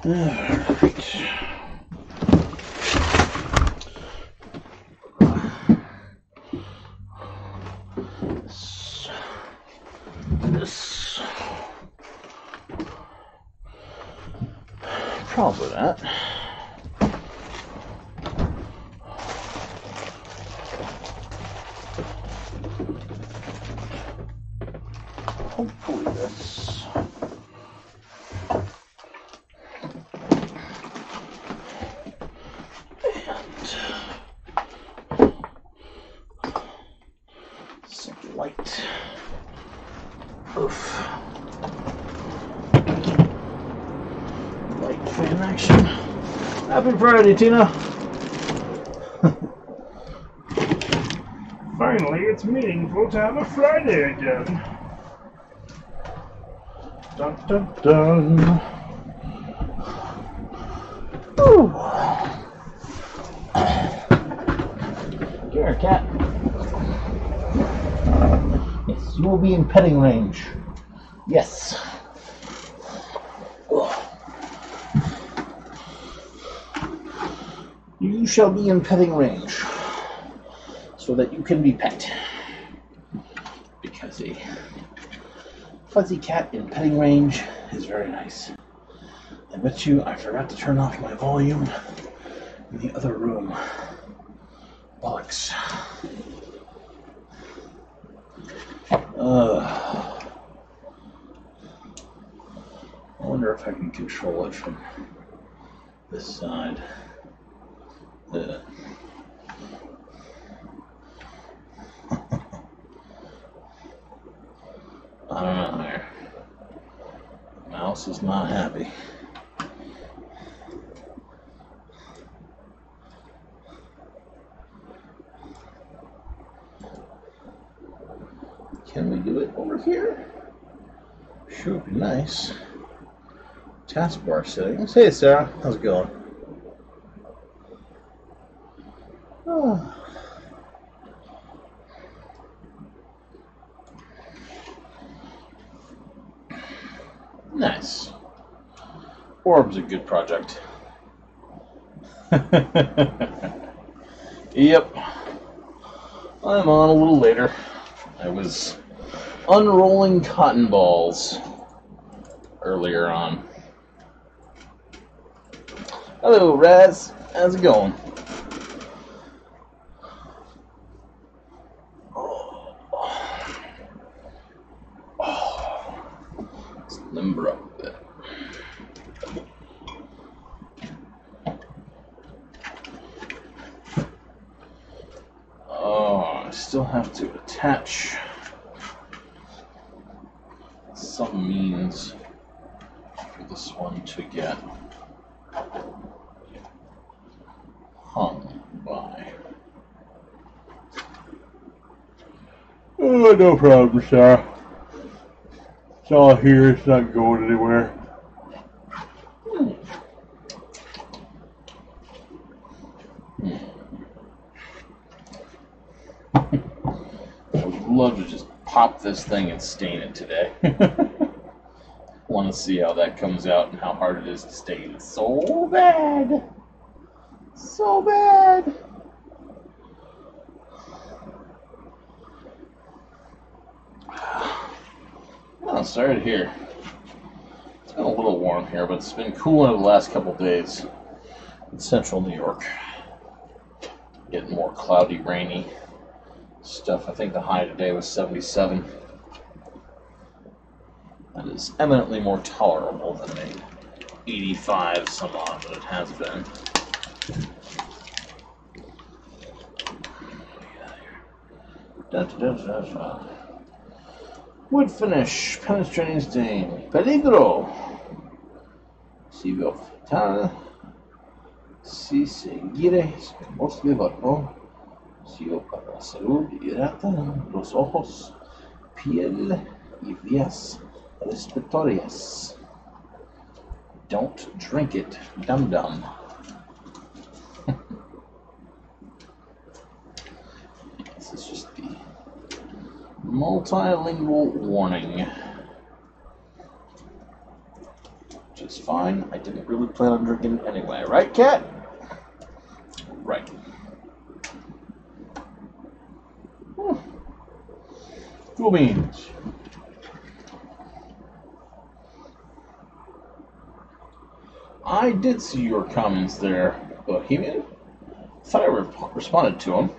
Alright. This. Probably that. Hopefully this. And some light. Oof. Light fan action. Happy Friday, Tina. Finally, it's meaningful to have a Friday again. Dun dun dun. Ooh. Come here, cat. Yes, you will be in petting range. Yes. You shall be in petting range so that you can be pet. Because a fuzzy cat in petting range is very nice. I bet you I forgot to turn off my volume in the other room. Bollocks. I wonder if I can control it from this side. I don't know there. Mouse is not happy. Can we do it over here? Sure would be nice. Taskbar settings. Hey Sarah, how's it going? Oh. Nice. Orb's a good project. Yep. I'm on a little later. I was unrolling cotton balls earlier on. Hello, Raz. How's it going? Let's limber up a bit. Oh, I still have to attach some means for this one to get hung by. Oh, no problem, Sarah. It's all here, it's not going anywhere. I would love to just pop this thing and stain it today. Want to see how that comes out and how hard it is to stain. So bad! So bad! Oh, sorry to hear. It's been a little warm here, but it's been cooler the last couple days in central New York. Getting more cloudy, rainy stuff. I think the high today was 77. That is eminently more tolerable than the 85 some odd that it has been. Wood finish, penetrating stain, peligro. Si vi affittare, si seguire, bosque barro, sigo para la salud, hidrata los ojos, piel y vías respiratorias. Don't drink it, dum-dum. This is just the multilingual warning. Just It's fine. I didn't really plan on drinking anyway. Right, Cat? Right. Cool beans. I did see your comments there, Bohemian. Thought I responded to them.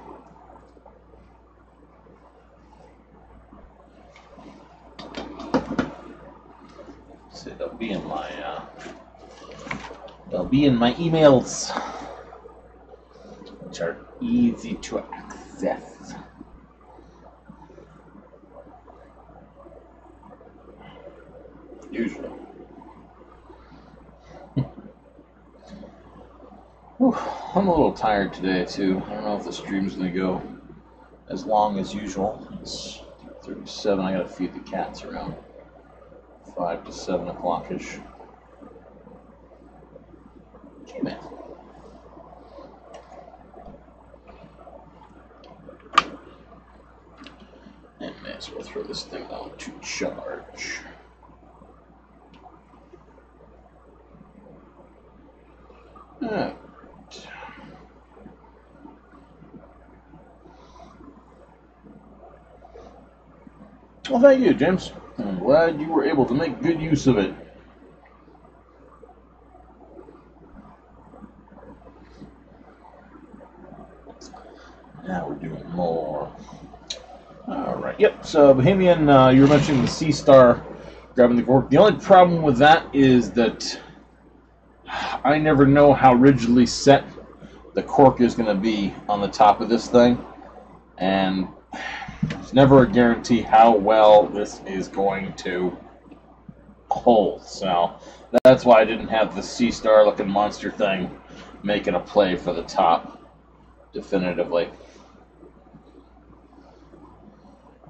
See, they'll be in my emails, which are easy to access. Usually. Whew, I'm a little tired today, too. I don't know if the stream's going to go as long as usual. It's 37. I got to feed the cats around 5 to 7 o'clock-ish. Okay, man. And may as well throw this thing on to charge. Alright. Well, thank you, James. I'm glad you were able to make good use of it. Now we're doing more. Alright, yep, so Bohemian, you were mentioning the Sea Star grabbing the cork. The only problem with that is that I never know how rigidly set the cork is going to be on the top of this thing. And there's never a guarantee how well this is going to hold. So that's why I didn't have the Sea Star looking monster thing making a play for the top definitively.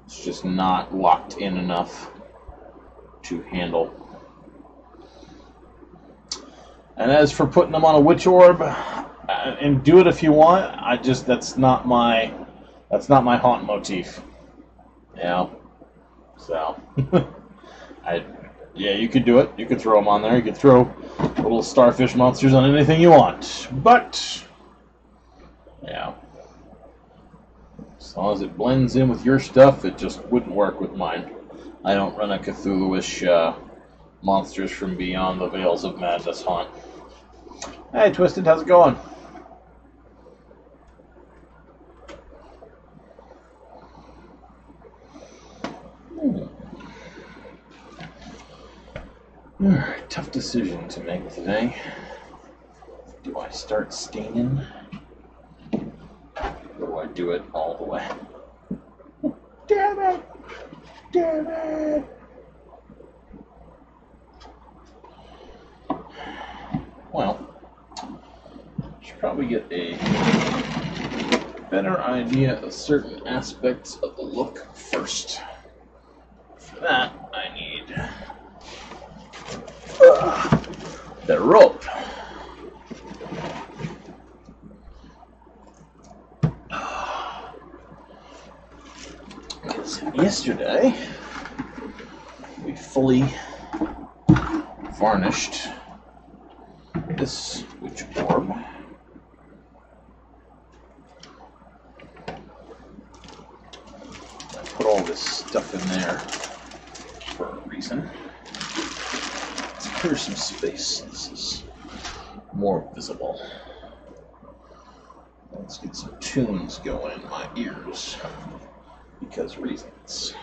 It's just not locked in enough to handle. And as for putting them on a Wytch Orb, and do it if you want, that's not my haunt motif. You know? So, yeah, you could do it. You could throw them on there. You could throw little starfish monsters on anything you want. But, yeah. As long as it blends in with your stuff, it just wouldn't work with mine. I don't run a Cthulhu-ish Monsters from Beyond the Veils of Madness haunt. Hey, Twisted, how's it going? Alright, tough decision to make today. Do I start staining? Or do I do it all the way? Damn it! Damn it! Well, should probably get a better idea of certain aspects of the look first. For that, I need the rope. Because yesterday we fully varnished this Wytch Orb. I put all this stuff in there for a reason. Let's clear some space. This is more visible. Let's get some tunes going in my ears because reasons.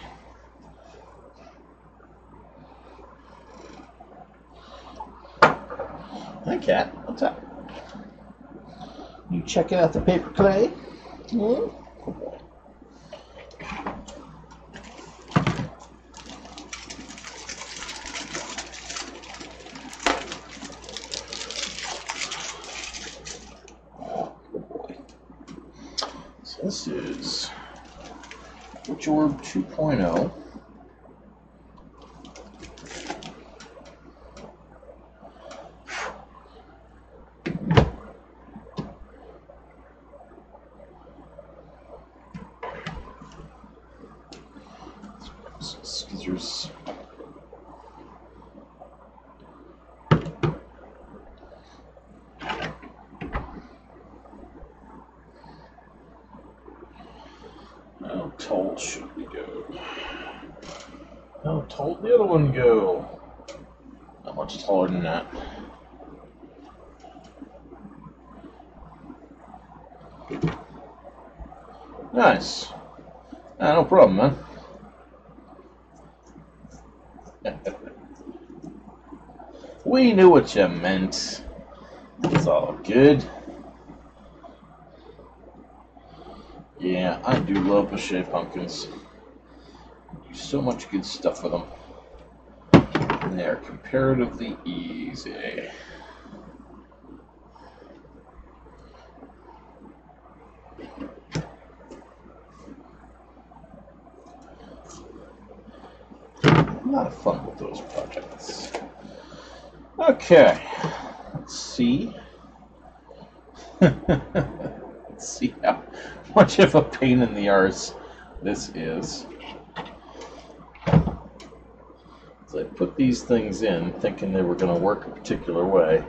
Hi, Cat. What's up? You checking out the paper clay? Hmm? Good boy. Good boy. So this is Wytch Orb 2.0. tall should we go? How tall did the other one go? Not much taller than that. Nice. No problem, man. We knew what you meant. It's all good. Yeah, I do love Pichet pumpkins. Do so much good stuff with them. And they are comparatively easy. A lot of fun with those projects. Okay, let's see. Let's see how much of a pain in the arse this is. So I put these things in thinking they were going to work a particular way.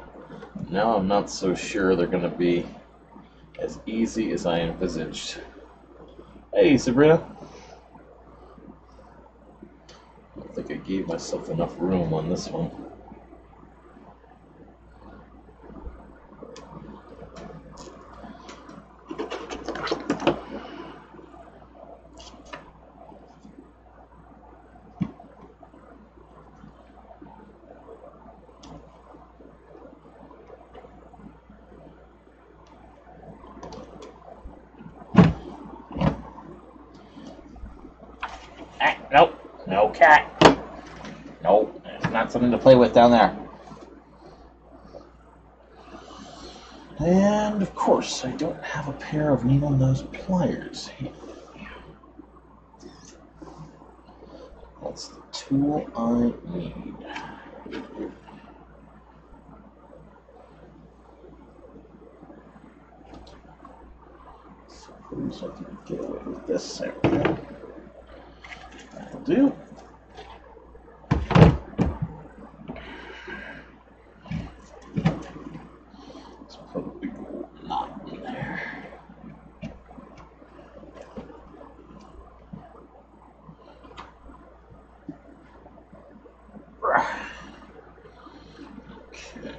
Now I'm not so sure they're going to be as easy as I envisaged. Hey, Sabrina. I don't think I gave myself enough room on this one. Nope, no cat. Nope, it's not something to play with down there. And of course, I don't have a pair of needle nose pliers here. That's the tool I need. Suppose I can get away with this. There we go. That'll do. Let's put a big old knot in there. Okay.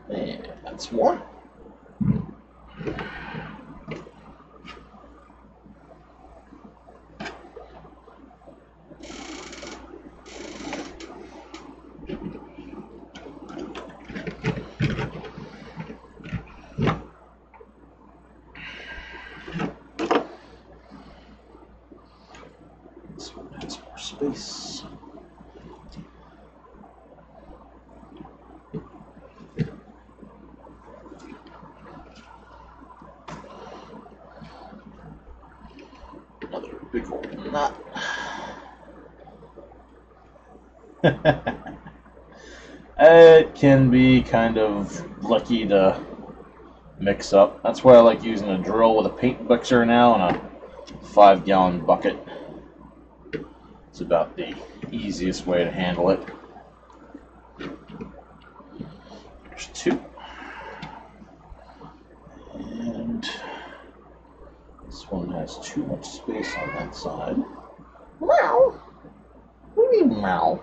And that's one. This one has more space. Another big old knot. It can be kind of lucky to mix up. That's why I like using a drill with a paint mixer now and a 5-gallon bucket. It's about the easiest way to handle it. There's two. And this one has too much space on that side. Meow! What do you mean, meow?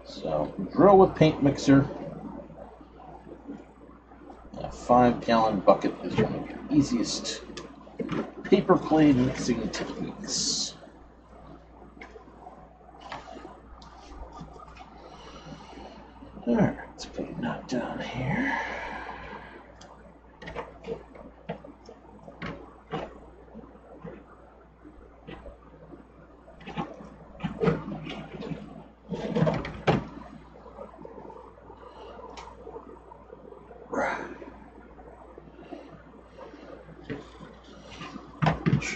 So, drill with paint mixer. A 5-gallon bucket is one of the easiest paper plate mixing techniques. Alright, let's put a knot down here.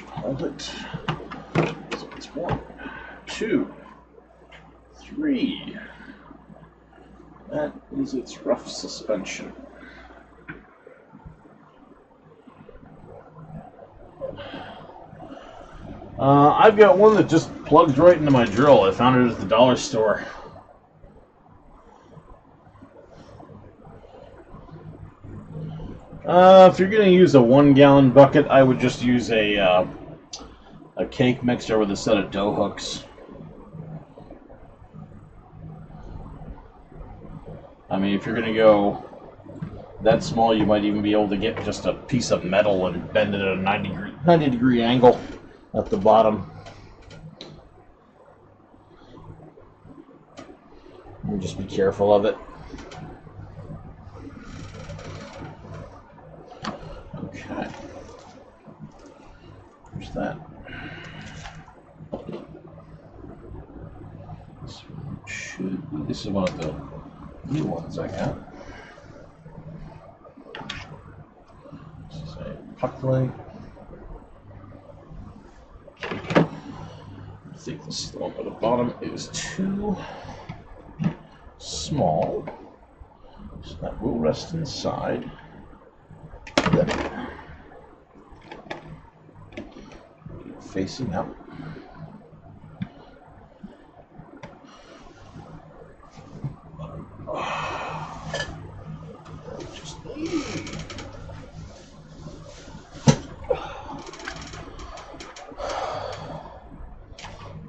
Hold it. So it's 1, 2, 3. That is its rough suspension. I've got one that just plugs right into my drill. I found it at the dollar store. If you're going to use a 1-gallon bucket, I would just use a cake mixer with a set of dough hooks. I mean, if you're going to go that small, you might even be able to get just a piece of metal and bend it at a 90 degree angle at the bottom. And just be careful of it. Okay. There's that. This is one of the new ones I got. This is a puck leg. I think this is the one at the bottom is too small, so that will rest inside. Facing up.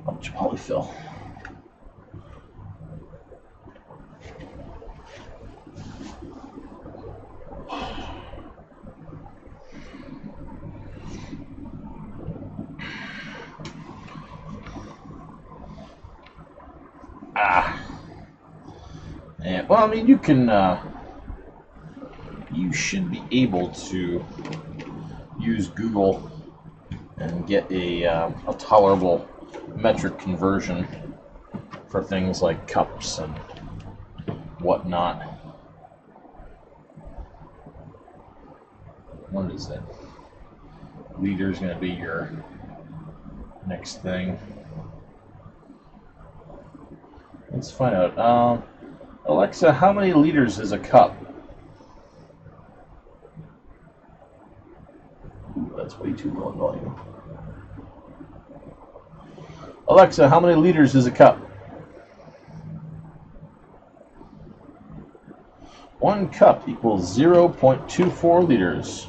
Bunch of polyfill. And, well, I mean, you can, you should be able to use Google and get a tolerable metric conversion for things like cups and whatnot. What is it? Liter is going to be your next thing. Let's find out. Alexa, how many liters is a cup? Ooh, that's way too low in volume. Alexa, how many liters is a cup? 1 cup equals 0.24 liters.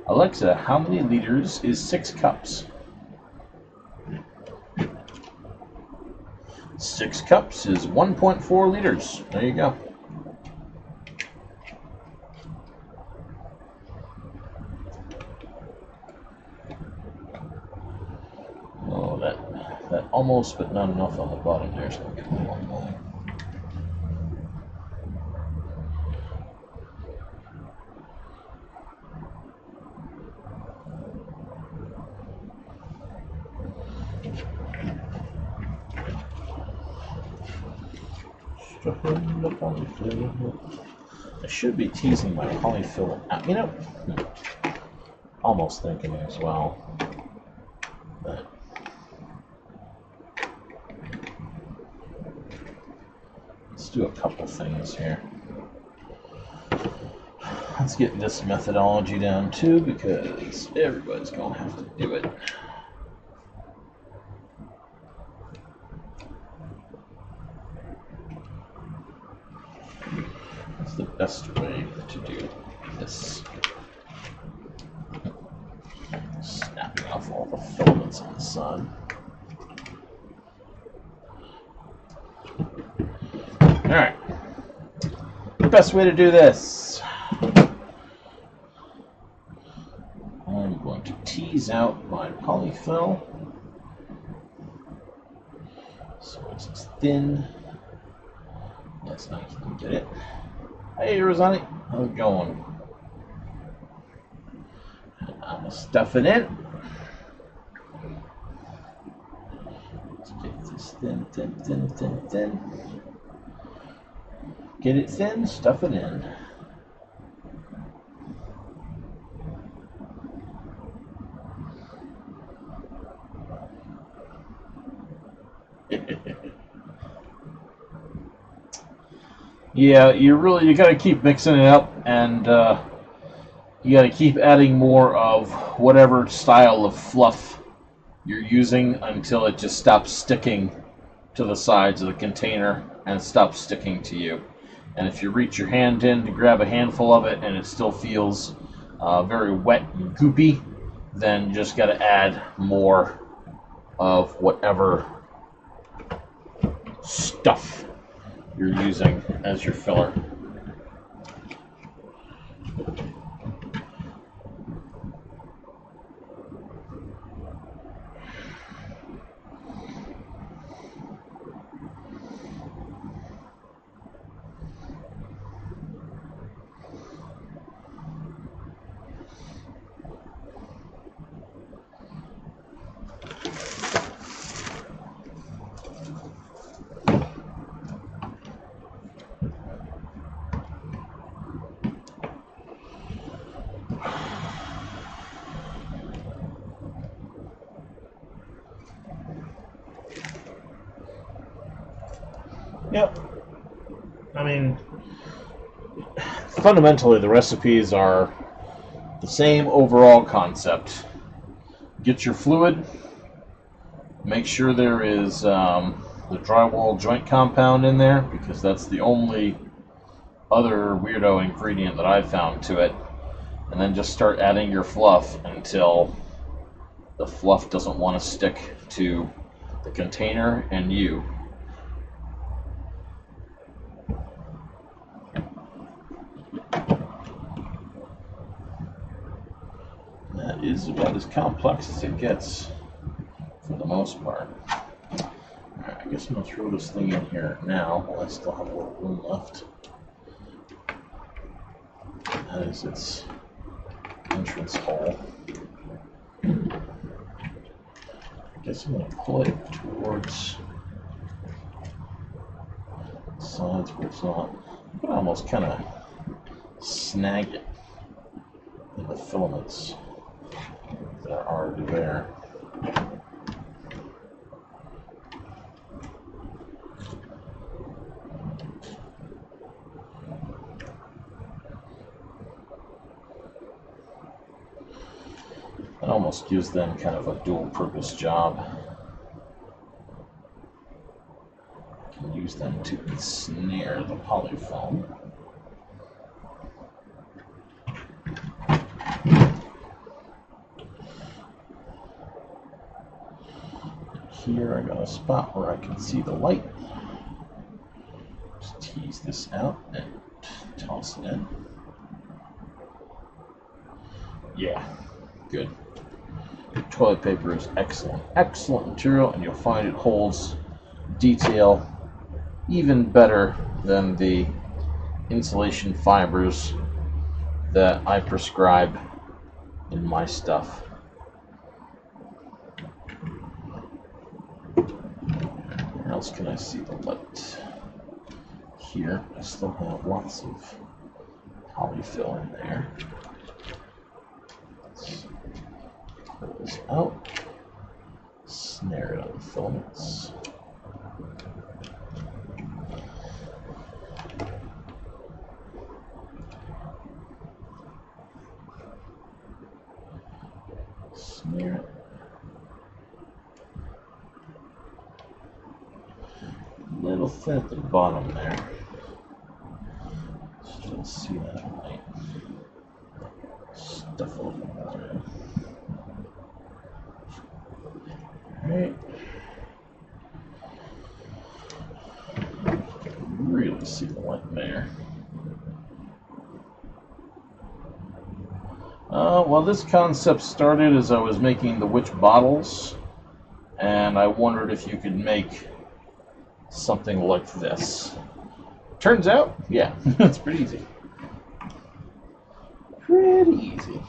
Alexa, how many liters is 6 cups? 6 cups is 1.4 liters. There you go. Oh, that almost, but not enough on the bottom there, so I'll get a little more. I should be teasing my polyfill out. You know, almost thinking as well. But let's do a couple things here. Let's get this methodology down too, because everybody's going to have to do it. The best way to do this. Snapping off all the filaments on the side. Alright. The best way to do this. I'm going to tease out my polyfill so it's as thin. That's nice. You can get it. Hey, Rosani, how's it going? I'm gonna stuff it in. Let's get this thin. Get it thin, stuff it in. Yeah, you got to keep mixing it up, and you got to keep adding more of whatever style of fluff you're using until it just stops sticking to the sides of the container and stops sticking to you. And if you reach your hand in to grab a handful of it and it still feels very wet and goopy, then you just got to add more of whatever stuff you're using as your filler. Yep. I mean, fundamentally, the recipes are the same overall concept. Get your fluid. Make sure there is the drywall joint compound in there, because that's the only other weirdo ingredient that I've found to it. And then just start adding your fluff until the fluff doesn't want to stick to the container and you. That is about as complex as it gets for the most part. Alright, I guess I'm going to throw this thing in here now while I still have a little room left. That is its entrance hole. I guess I'm going to pull it towards the sides where it's not. I can almost kind of snag it in the filaments that are already there. It almost gives them kind of a dual-purpose job. You can use them to ensnare the polyfoam. Here I got a spot where I can see the light. Just tease this out and toss it in. Yeah, good. Toilet paper is excellent. Excellent material, and you'll find it holds detail even better than the insulation fibers that I prescribe in my stuff. Where else can I see the light? Here, I still have lots of polyfill in there. Let's pull this out, snare it on the filaments. Snare it. A little thin at the bottom there. Still see that light. Stuff a little more. Alright. Really see the light there. Well, this concept started as I was making the Wytch bottles, and I wondered if you could make something like this. Turns out, yeah, it's pretty easy. Pretty easy.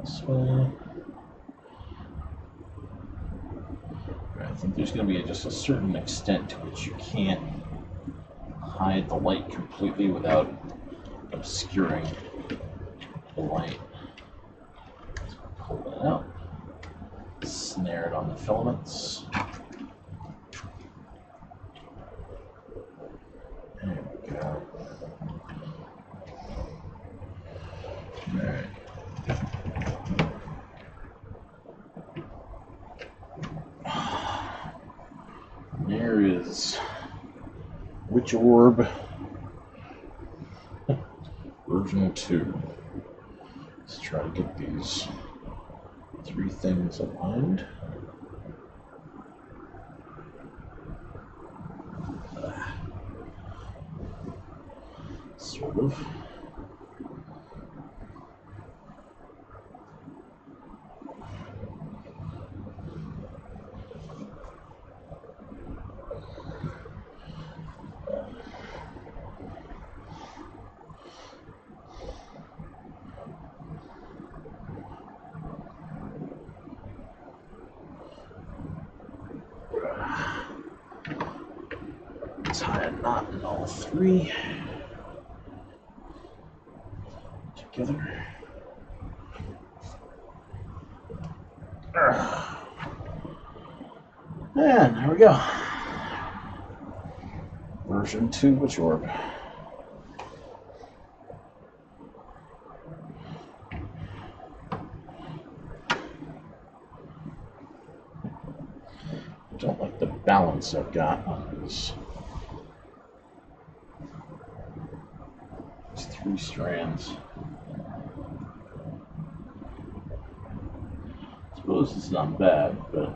This way. think there's going to be just a certain extent to which you can't hide the light completely without obscuring the light. So pull that out, snare it on the filaments. There we go. Alright. There is Wytch Orb version 2. Let's try to get these 3 things aligned. Sort of. Tie a knot in all 3 together. And there we go. Version 2 Wytch Orb. I don't like the balance I've got on these 3 strands. I suppose it's not bad, but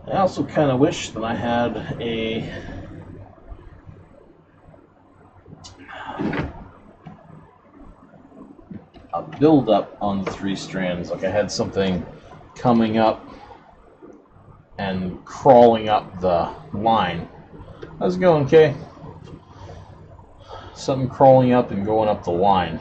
I also kind of wish that I had a build up on the 3 strands. Like I had something coming up and crawling up the line. How's it going, Kay? Something crawling up and going up the line.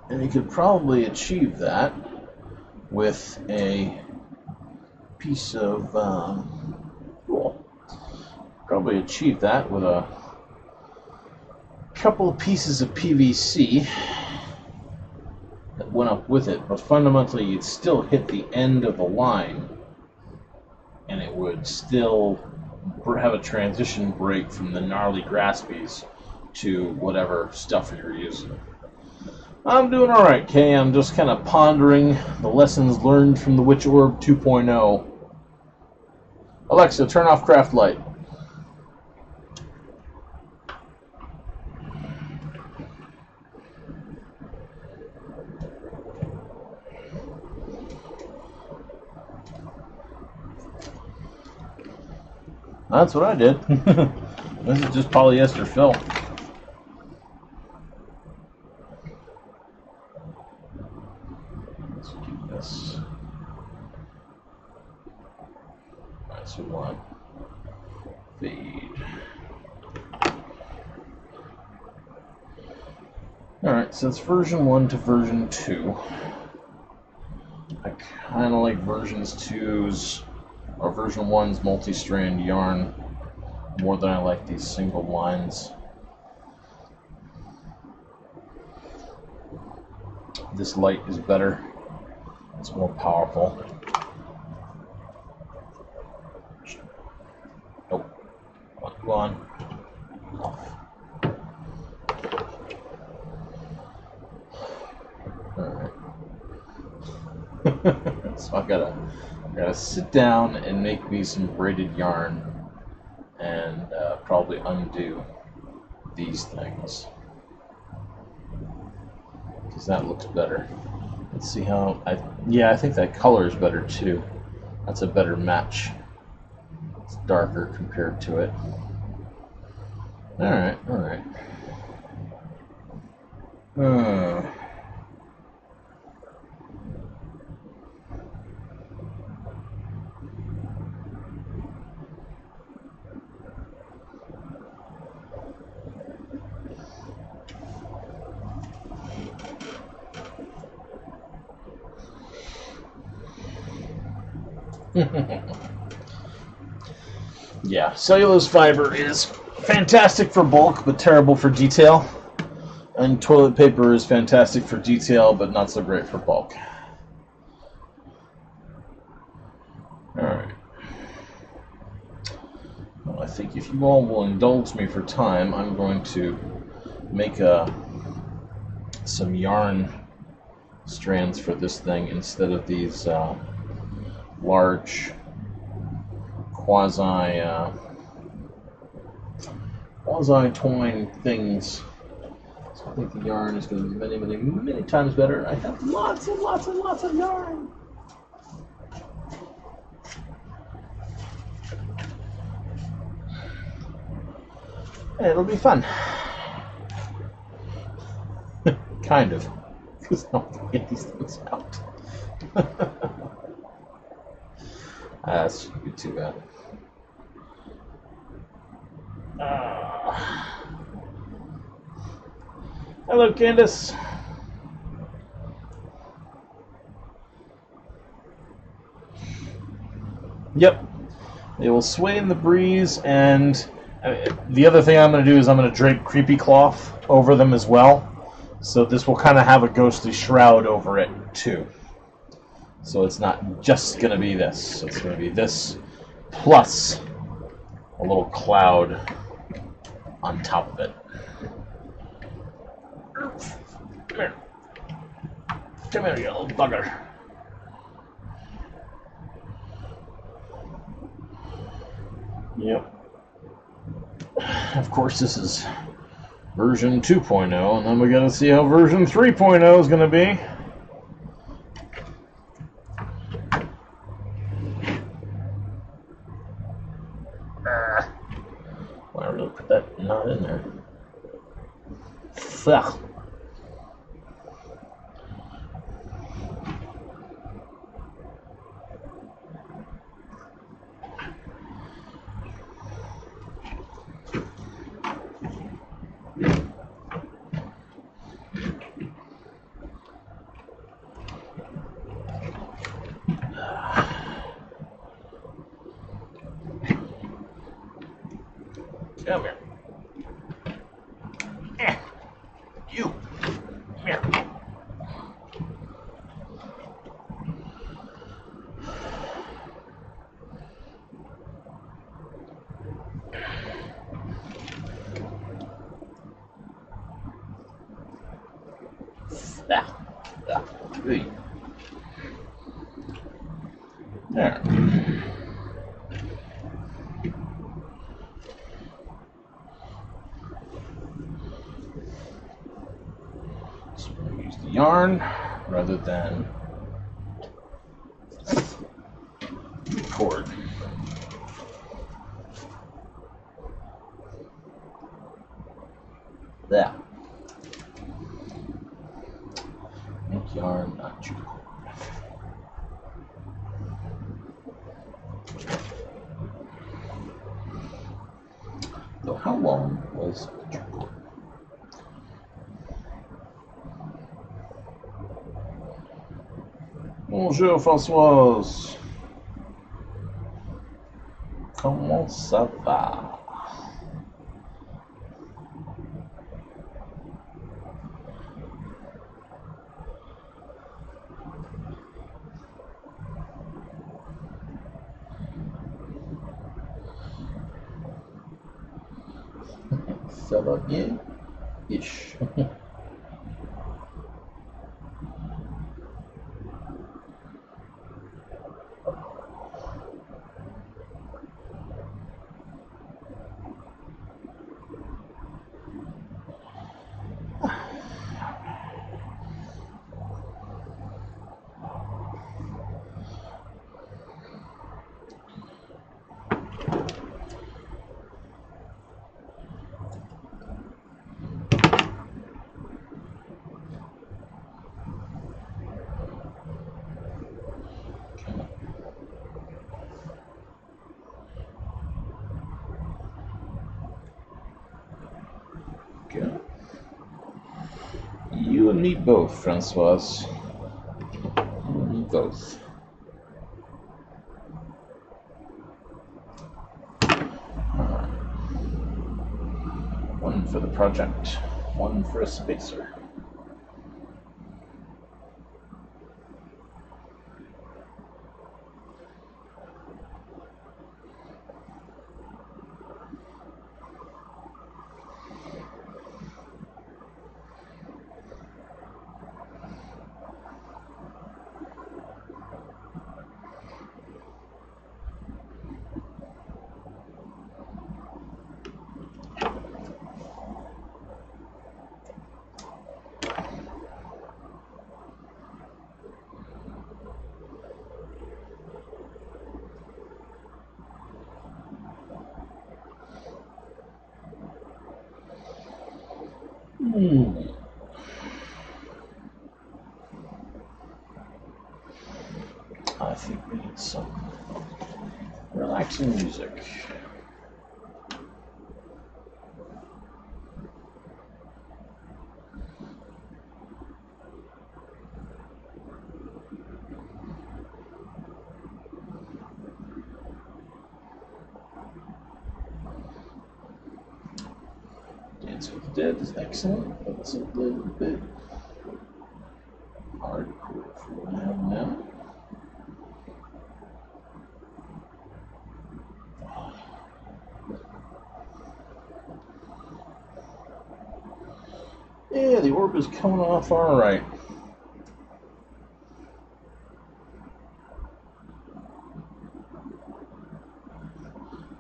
And you could probably achieve that with a piece of probably achieve that with a couple of pieces of PVC that went up with it, but fundamentally you'd still hit the end of the line and it would still have a transition break from the gnarly graspies to whatever stuff you're using. I'm doing alright, Kay. I'm just kind of pondering the lessons learned from the Wytch Orb 2.0. Alexa, turn off craft light. That's what I did. This is just polyester fill. Let's do this. Alright, so we want fade. Alright, since version 1 to version 2, I kind of like versions 2's or version 1's multi-strand yarn more than I like these single lines. This light is better. It's more powerful. Nope. Go on. Off. Alright. So I gotta sit down and make me some braided yarn and probably undo these things because that looks better. Let's see how I think that color is better too. That's a better match. It's darker compared to it. Alright. Yeah, cellulose fiber is fantastic for bulk, but terrible for detail. And toilet paper is fantastic for detail, but not so great for bulk. Alright. Well, I think if you all will indulge me for time, I'm going to make some yarn strands for this thing instead of these large quasi-twine things. So I think the yarn is going to be many, many, many times better. I have lots and lots and lots of yarn. And it'll be fun. Kind of. Because I don't have to get these things out. That shouldn't be too bad. Hello, Candace. Yep. They will sway in the breeze, and the other thing I'm going to do is I'm going to drape creepy cloth over them as well. So this will kind of have a ghostly shroud over it, too. So it's not just going to be this. It's going to be this plus a little cloud on top of it. Come here. Come here, you little bugger. Yep. Of course, this is version 2.0, and then we gotta see how version 3.0 is gonna be. Well, I really put that knot in there. Ugh. Come here. You. Come here. There. So we're going to use the yarn rather than cord. There. Make yarn, not jute cord. So how long was the jute cord? Bonjour Françoise. Comment ça va? Ça va bien? Ish. Okay. You need both, Francoise. You need both. One for the project, one for a spacer. I think we need some relaxing music. Dance with the Dead is excellent, but it's a little bit hardcore for what I have now. Yeah, the orb is coming off all right.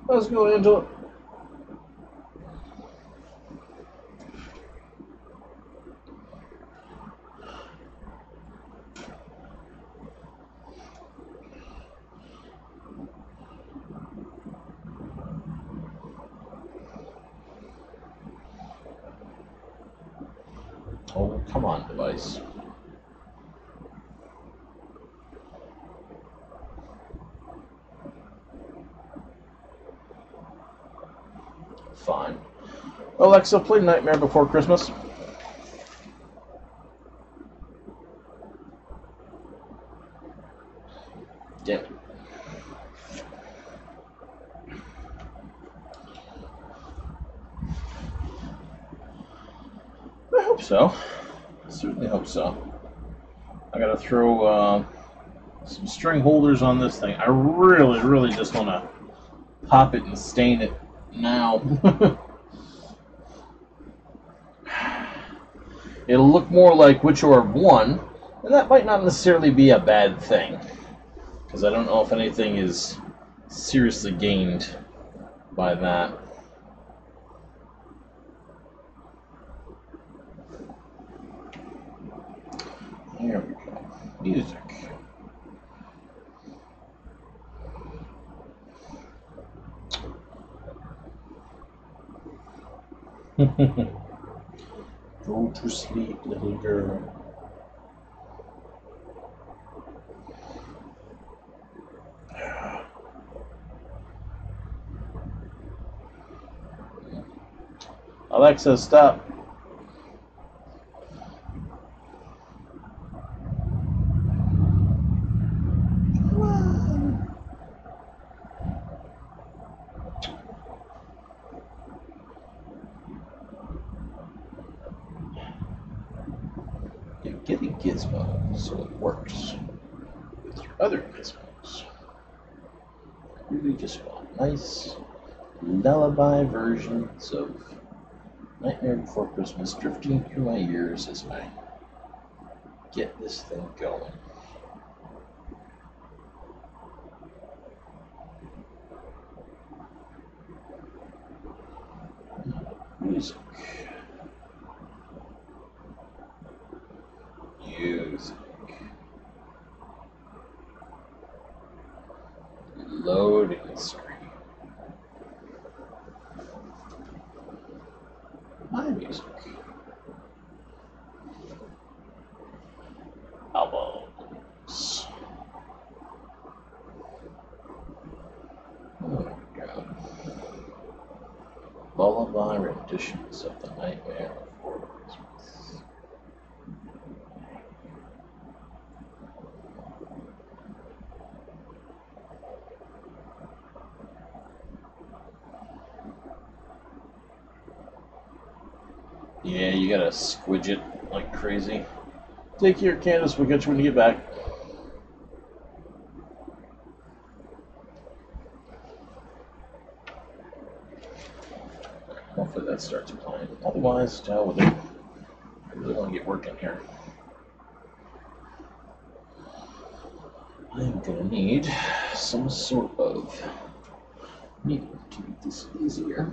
Let's go into it. Oh, come on, device. Fine. Alexa, play Nightmare Before Christmas. Damn it. I hope so. I certainly hope so. I gotta throw some string holders on this thing. I really just want to pop it and stain it now. It'll look more like Wytch Orb 1, and that might not necessarily be a bad thing, because I don't know if anything is seriously gained by that. Here we go. Music. Go to sleep, little girl. Alexa, stop. Get a gizmo so it works with your other gizmos. I really just want nice lullaby versions of Nightmare Before Christmas drifting through my ears as I get this thing going. Music. Music. Loading screen. My music. Albums. Oh my god. Lullaby renditions of the Nightmare Before Christmas. Yeah, you gotta squidge it like crazy. Take care, Candace. We'll get you when you get back. Hopefully that starts playing. Otherwise, to hell with it. I really want to get working here. I'm gonna need some sort of needle to make this easier.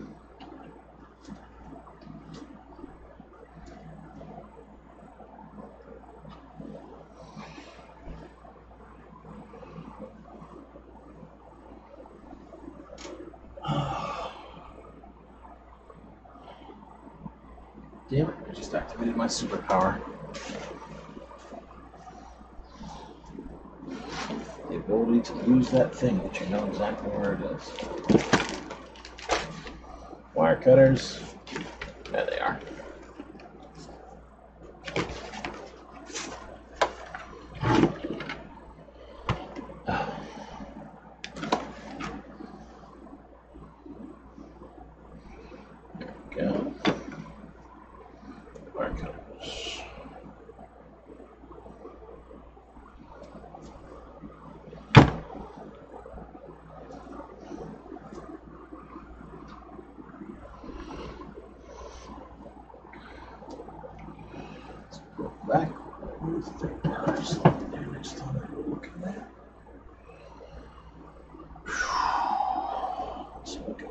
Damn it, I just activated my superpower. The ability to lose that thing that you know exactly where it is. Wire cutters. There they are. There we go. Wire cutters. Back with the powers. Damn, I just thought I would look at that. Let's look at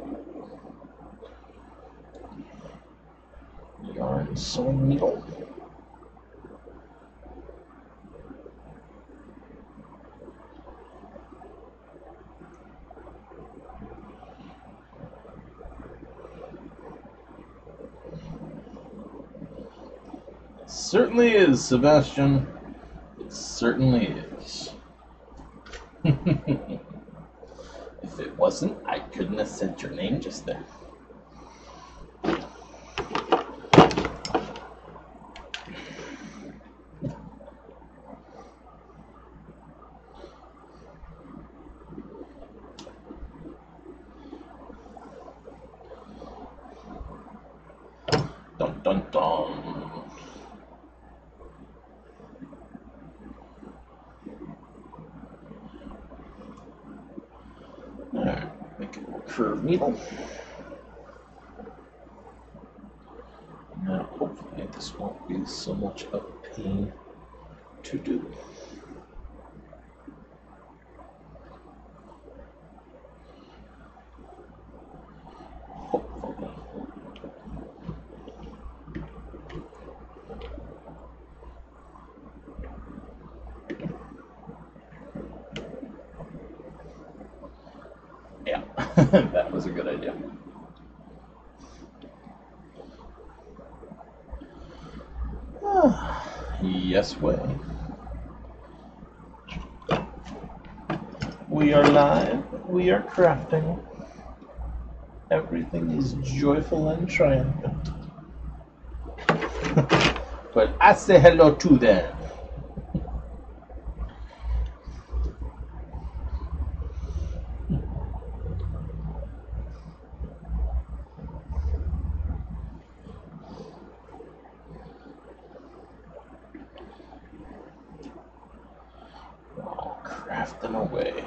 yarn sewing needle. Certainly is, Sebastian. It certainly is. If it wasn't, I couldn't have said your name just then. Dun dun dun. Alright, make it a curved needle. Now, hopefully, this won't be so much of a pain to do. Hopefully. Yeah, that was a good idea. Yes, way. We are live. We are crafting. Everything is joyful and triumphant. But I say hello to them. Oh, crafting away.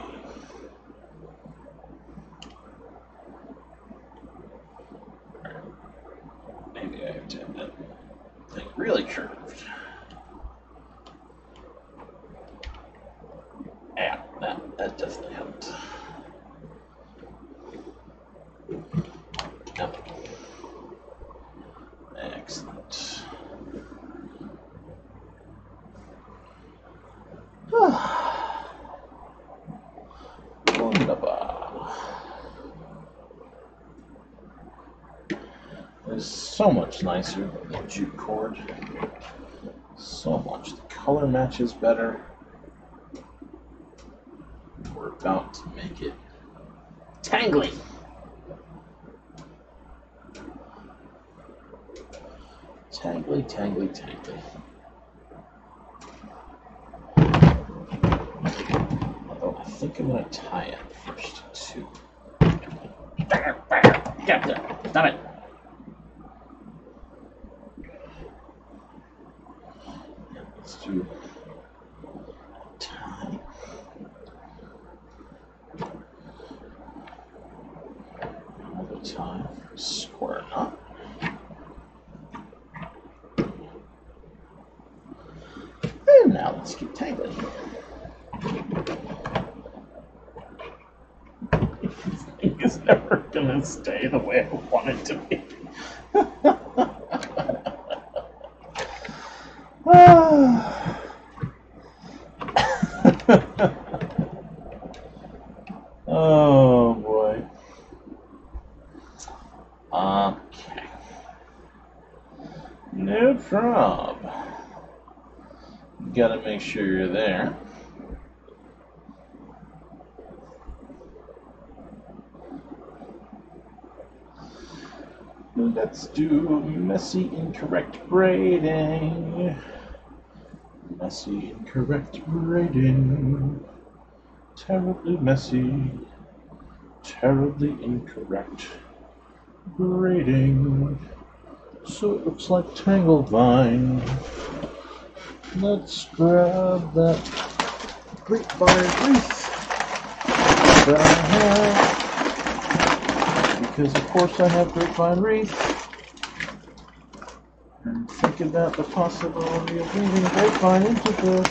Maybe I have to have that thing really curved. Yeah, that definitely helped. Yep. Excellent. Wunderbar. It's so much nicer than the jute cord. So much. The color matches better. We're about to make it tangly. Tangly, tangly, tangly. Although I think I'm going to tie it first, too. Get there. Done it. Let's do tie. Another tie for a square knot. And now let's get tangling. This thing is never gonna stay the way I want it to be. Oh boy. Okay. No problem. Gotta make sure you're there. Let's do messy incorrect braiding. Messy incorrect braiding. Terribly messy. Terribly incorrect braiding. So it looks like tangled vine. Let's grab that grapevine wreath that I have, because of course I have grapevine wreath, and think about the possibility of weaving grapevine into this,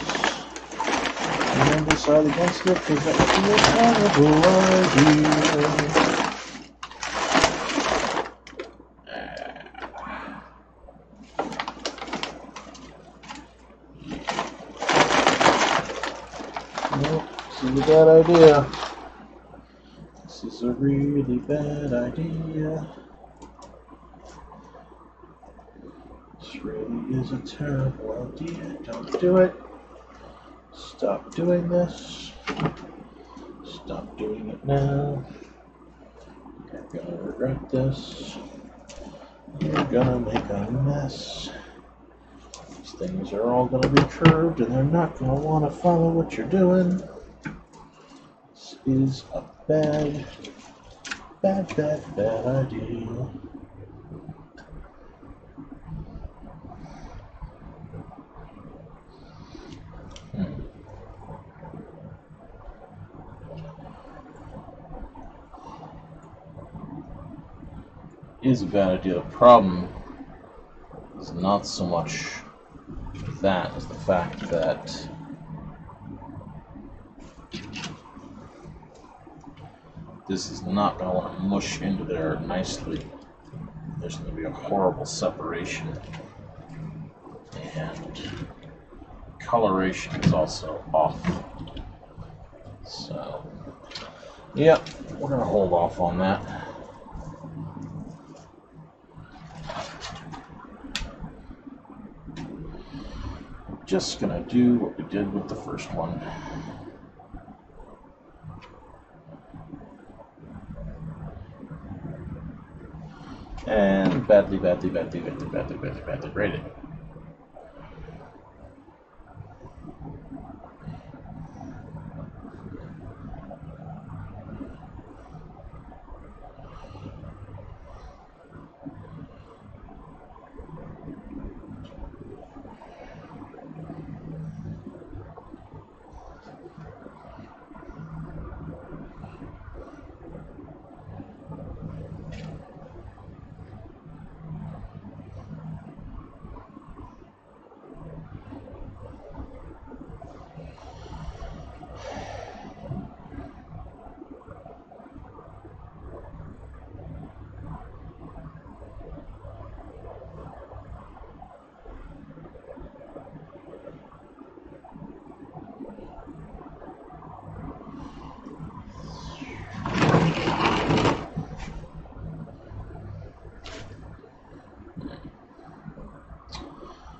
and then decide against it because that would be a terrible idea. This is a bad idea. This is a really bad idea. This really is a terrible idea. Don't do it. Stop doing this. Stop doing it now. You're gonna regret this. You're gonna make a mess. These things are all going to be curved and they're not going to want to follow what you're doing. This is a bad idea. It is a bad idea. The problem is not so much that as the fact that this is not going to want to mush into there nicely. There's going to be a horrible separation, and coloration is also off. So, yeah, we're going to hold off on that. Just gonna do what we did with the first one. And badly braided.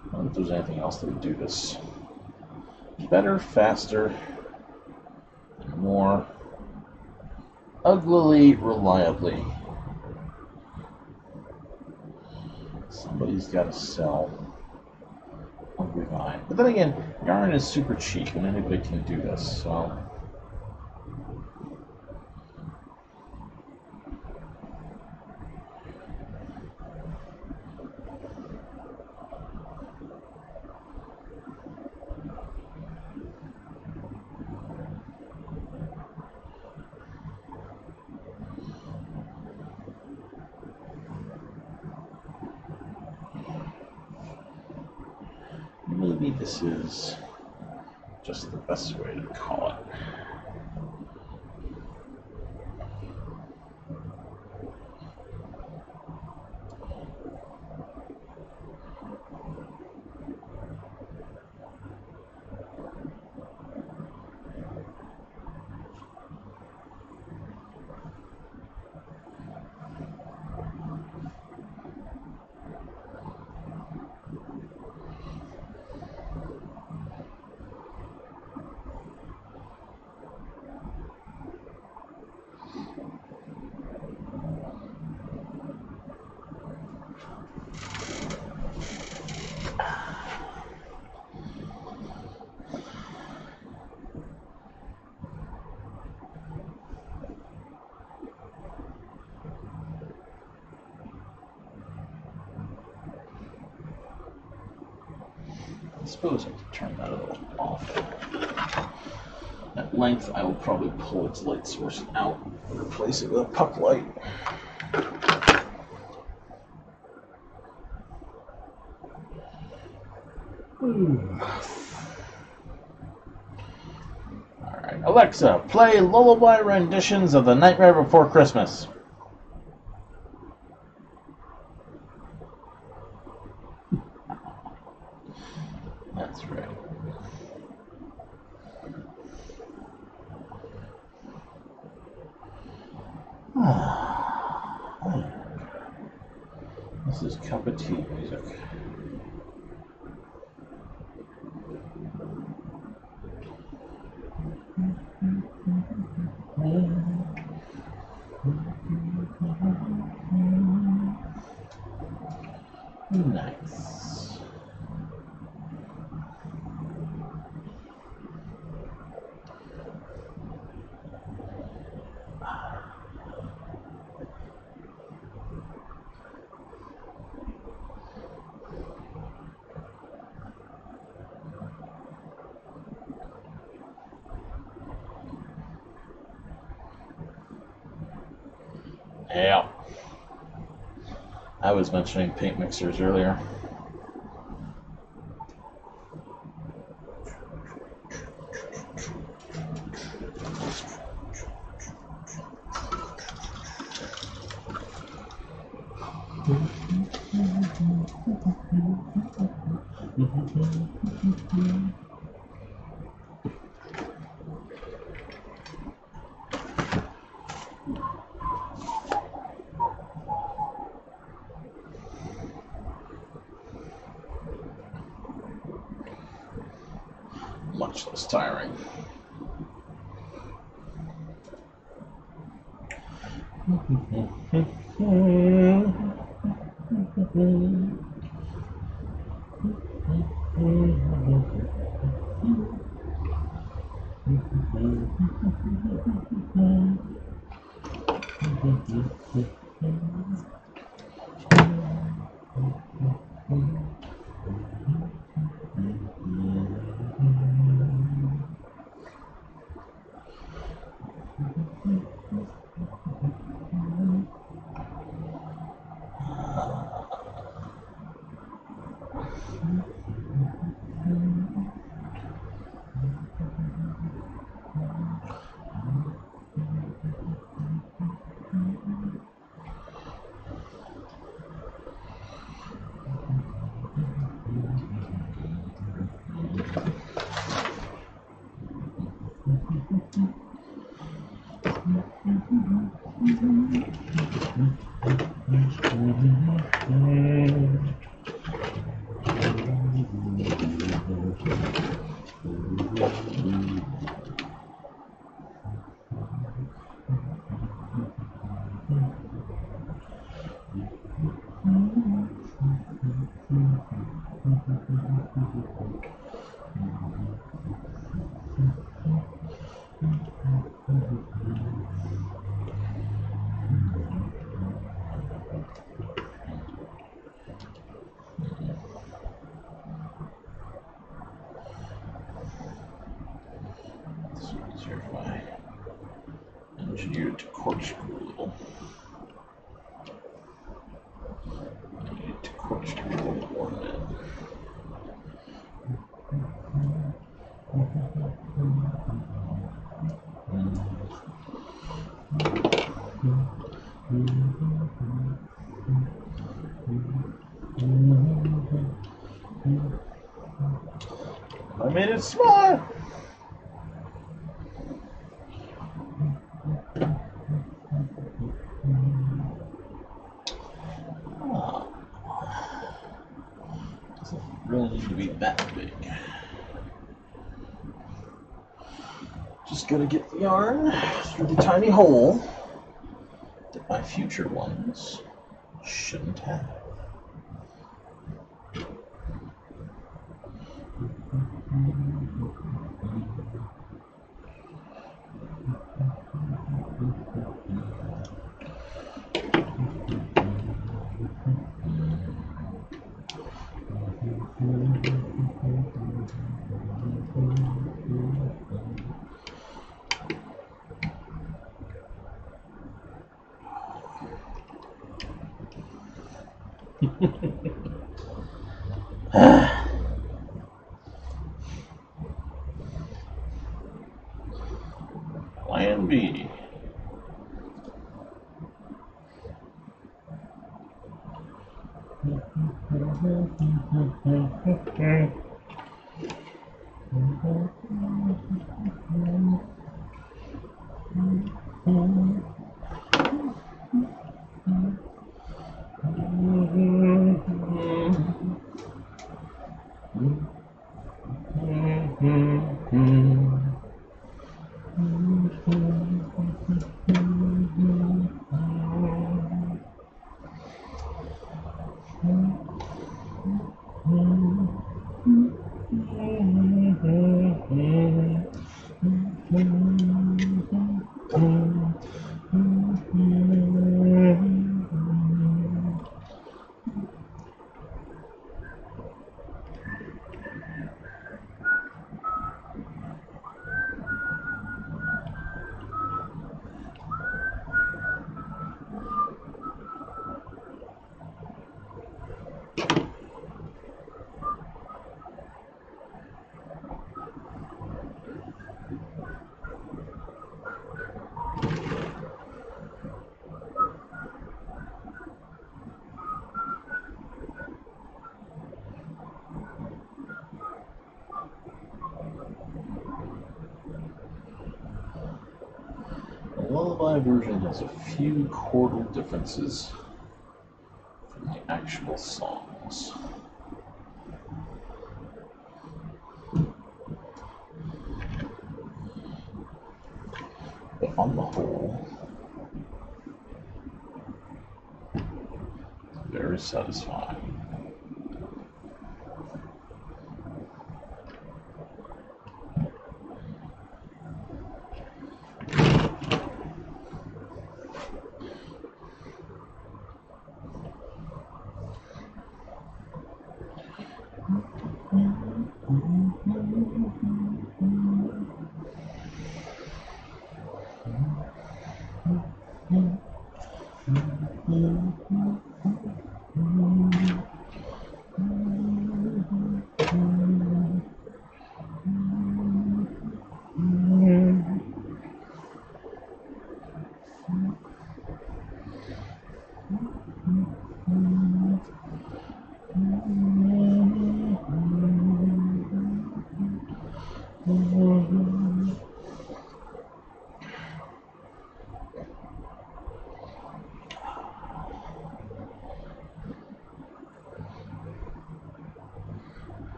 I don't know if there's anything else that would do this better, faster, and more uglily reliably. Somebody's got to sell Hungry Vine. But then again, yarn is super cheap and anybody can do this, so. maybe this is just the best way to call it. I suppose I could turn that a little off. At length, I will probably pull its light source out and replace it with a puck light. Alright, Alexa, play lullaby renditions of The Nightmare Before Christmas. That's right. This is cup of tea music. Nice. Yeah. I was mentioning paint mixers earlier. Much less tiring. I made it smile. Doesn't really need to be that big. Just gotta get the yarn through the tiny hole that my future ones shouldn't have. Plan B. The lullaby version has a few chordal differences from the actual songs. But on the whole, it's very satisfying.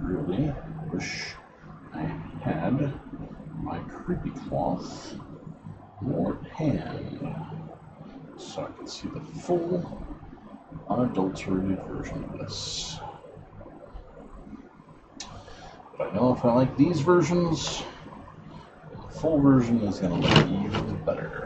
Really wish I had my creepy cloth more at hand so I could see the full, unadulterated version of this. But I know if I like these versions, the full version is going to look even better.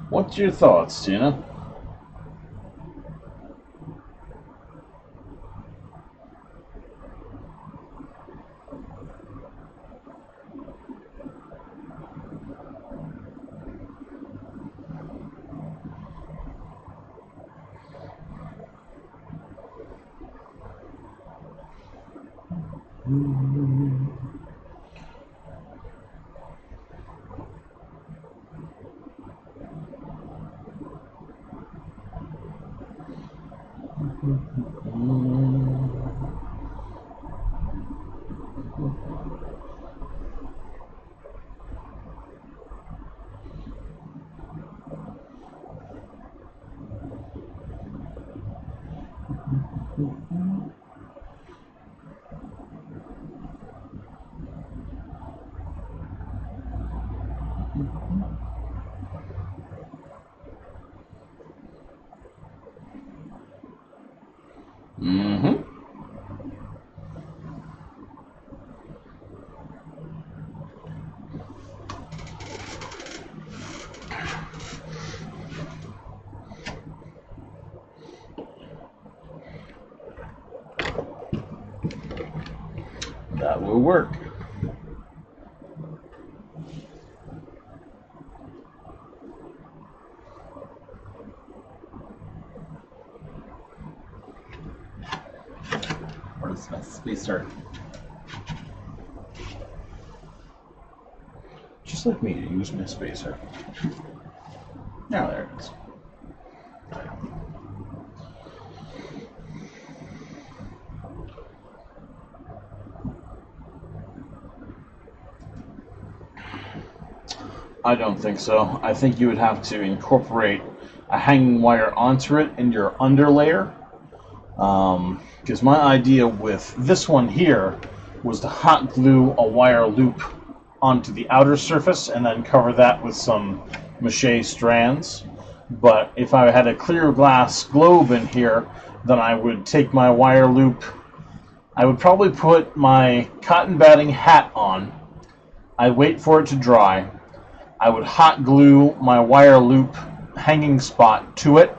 What's your thoughts, Tina? Mm-hmm. That will work. Where's my spacer? Just like me to use my spacer. Now there it is. I don't think so. I think you would have to incorporate a hanging wire onto it in your underlayer. Because my idea with this one here was to hot glue a wire loop onto the outer surface and then cover that with some mache strands. But if I had a clear glass globe in here, then I would take my wire loop. I would probably put my cotton batting hat on. I'd wait for it to dry. I would hot glue my wire loop hanging spot to it,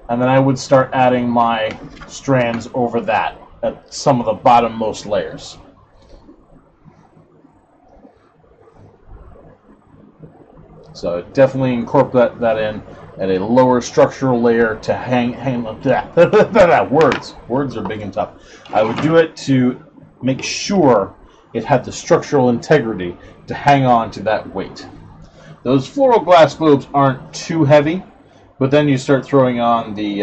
and then I would start adding my strands over that at some of the bottommost layers. So definitely incorporate that in at a lower structural layer to hang that. Words are big and tough. I would do it to make sure it had the structural integrity to hang on to that weight. Those floral glass globes aren't too heavy, but then you start throwing on the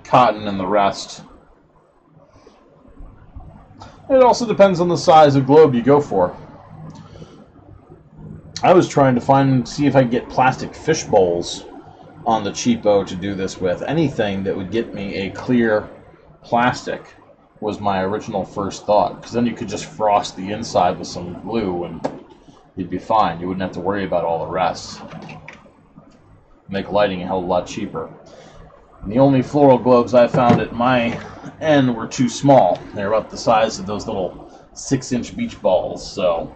cotton and the rest. It also depends on the size of globe you go for. I was trying to see if I could get plastic fish bowls on the cheapo to do this with. Anything that would get me a clear plastic was my original first thought, because then you could just frost the inside with some glue and you'd be fine. You wouldn't have to worry about all the rest. Make lighting a hell of a lot cheaper. And the only floral globes I found at my end were too small. They're about the size of those little 6-inch beach balls, so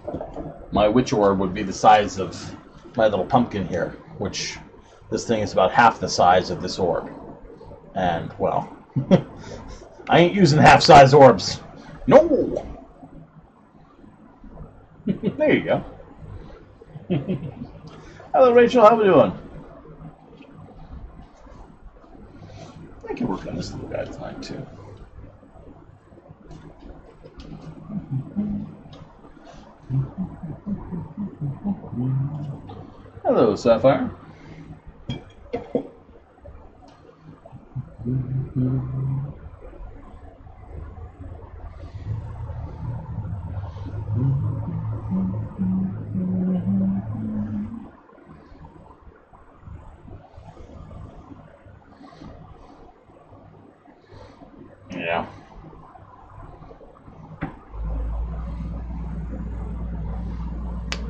my Wytch Orb would be the size of my little pumpkin here, which this thing is about half the size of this orb. And, well, I ain't using half-size orbs. No! There you go. Hello, Rachel. How we doing? I can work on this little guy tonight, too. Hello, Sapphire. Yeah.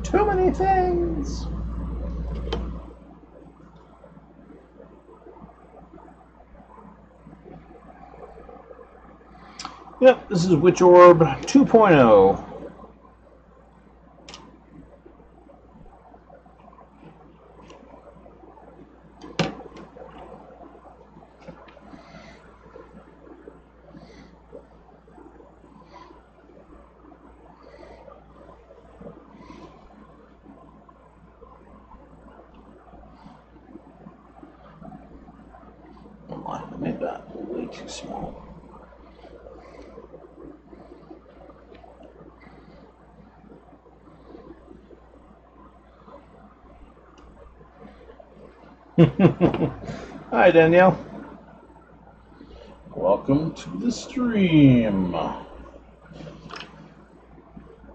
Too many things. Yep, this is Wytch Orb 2.0. Oh, I made that way too small. Hi, Danielle. Welcome to the stream.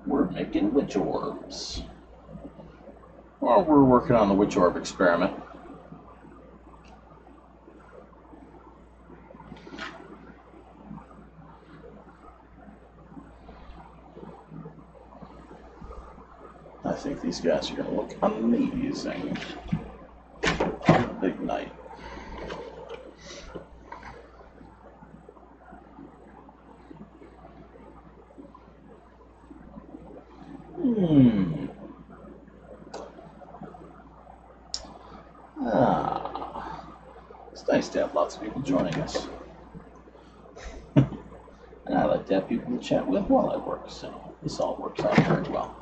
We're making Wytch Orbs. Well, we're working on the Wytch Orb experiment. I think these guys are going to look amazing on a big night. It's nice to have lots of people joining us. And I like to have people to chat with while I work, so this all works out very well.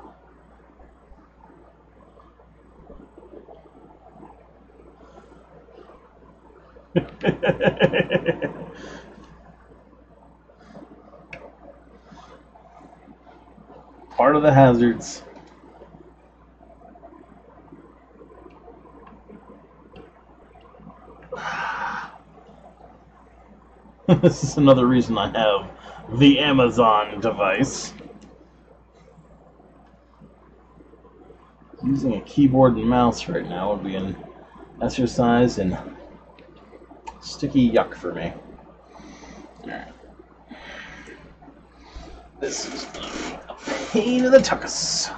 Part of the hazards. This is another reason I have the Amazon device. Using a keyboard and mouse right now would be an exercise in sticky yuck for me. Alright. This is a pain in the tuckus.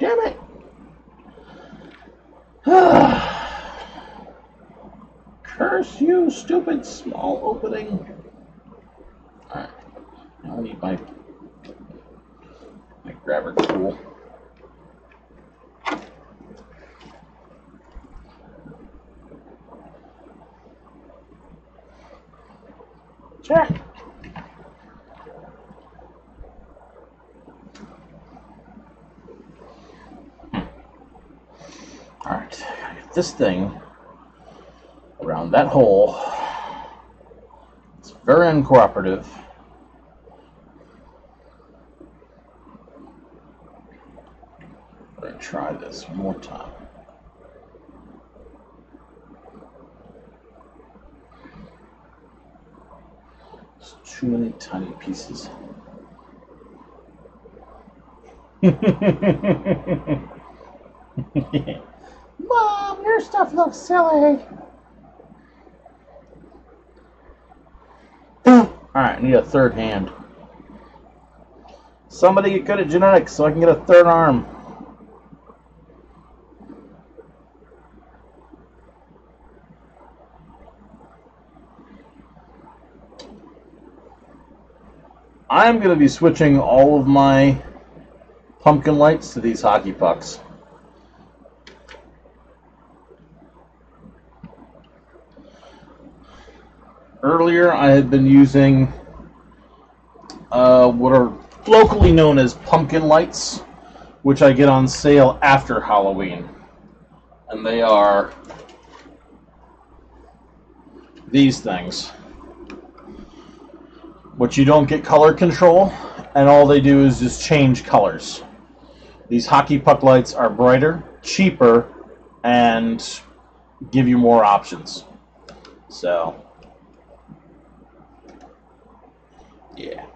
Damn it! Curse you, stupid small opening. Alright. Now I need my grabber tool. Check. Alright, gotta get this thing around that hole. It's very uncooperative. I'm gonna try this one more time. There's too many tiny pieces. Mom, your stuff looks silly. Alright, I need a third hand. Somebody get good at genetics so I can get a third arm. I'm going to be switching all of my pumpkin lights to these hockey pucks. Earlier, I had been using what are locally known as pumpkin lights, which I get on sale after Halloween. And they are these things. Which you don't get color control, and all they do is just change colors. These hockey puck lights are brighter, cheaper, and give you more options. So, yeah.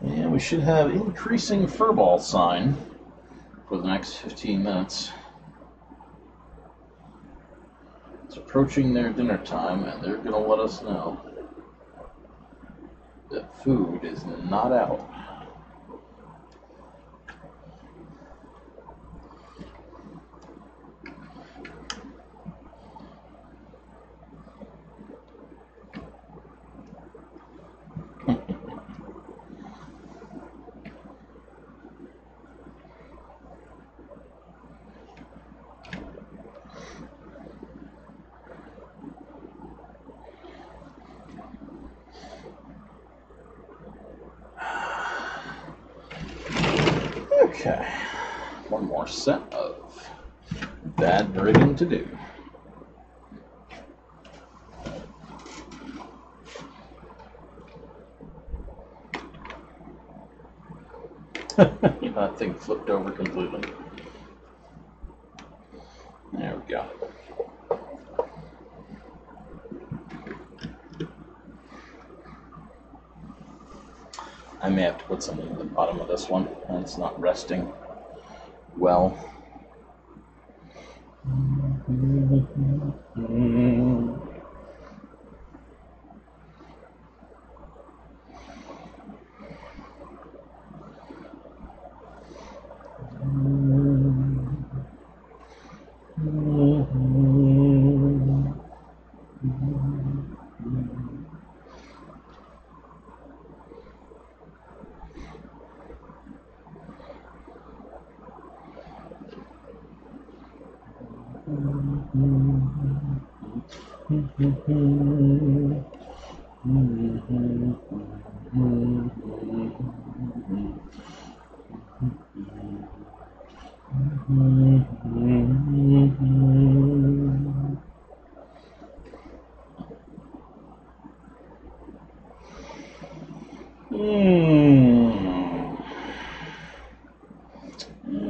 And we should have increasing furball sign for the next 15 minutes. It's approaching their dinner time, and they're going to let us know that food is not out. Okay, one more set of bad rigging to do. That thing flipped over completely. There we go. I may have to put something at the bottom of this one, and it's not resting well.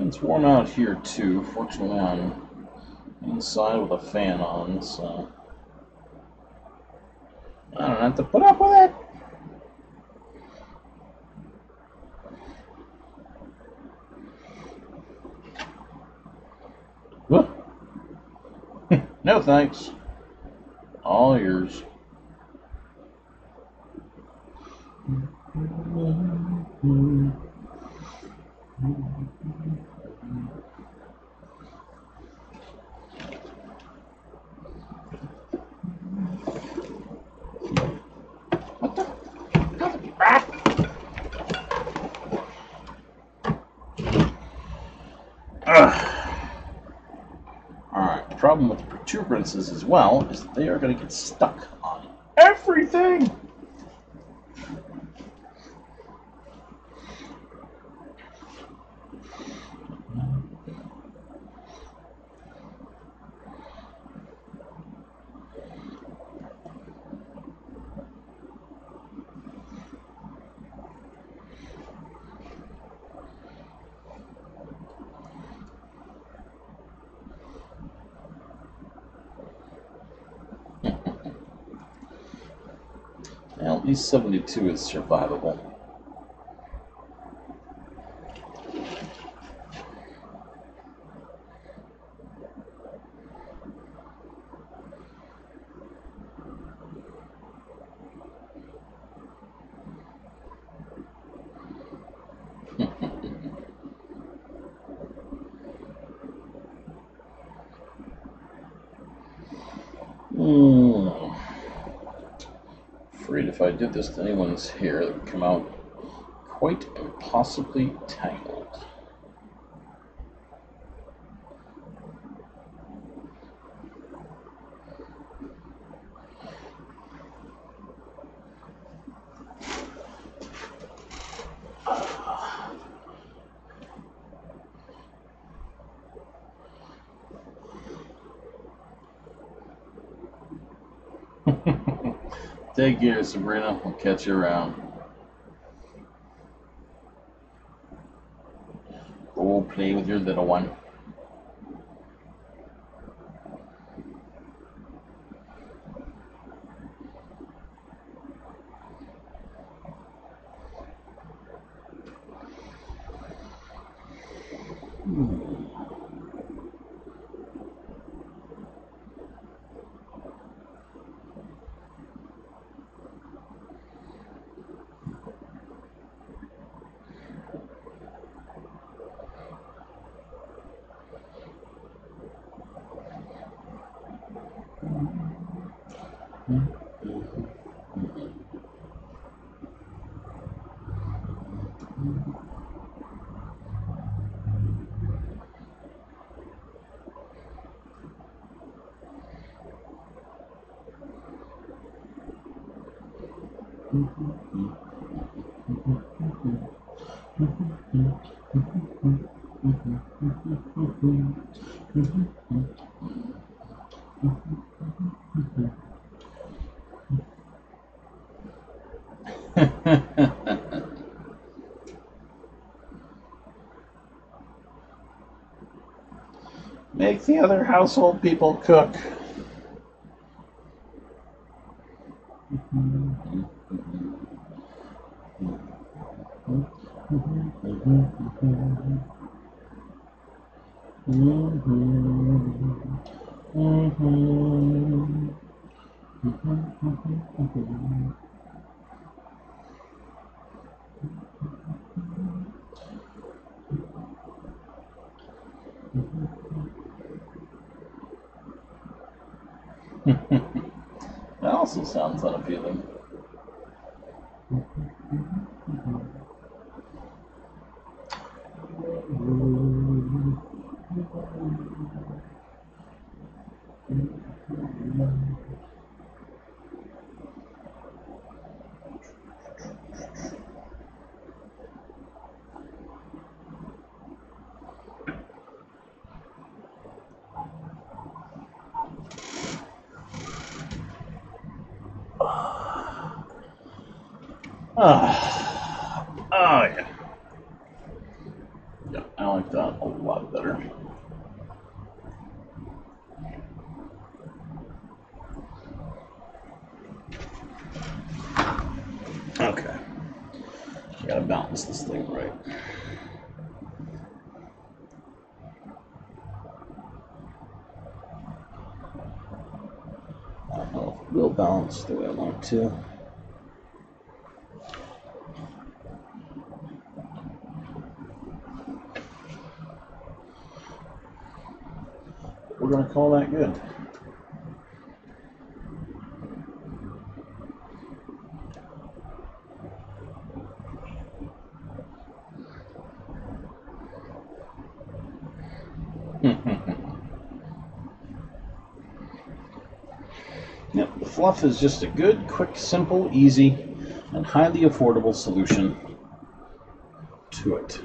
It's warm out here too. Fortunately, I'm inside with a fan on, so I don't have to put up with it. No thanks. All yours. What the? Alright, the problem with the protuberances as well is that they are going to get stuck on everything. Well, at least 72 is survivable. Afraid if I did this to anyone's hair, it would come out quite impossibly tangled. Take care, Sabrina. We'll catch you around. Go play with your little one. Make the other household people cook. That also sounds unappealing. Oh yeah. Yeah, I like that a lot better. Okay. I gotta balance this thing right. I don't know if it will balance the way I want it to. we're going to call that good. Yep, the fluff is just a good, quick, simple, easy, and highly affordable solution to it.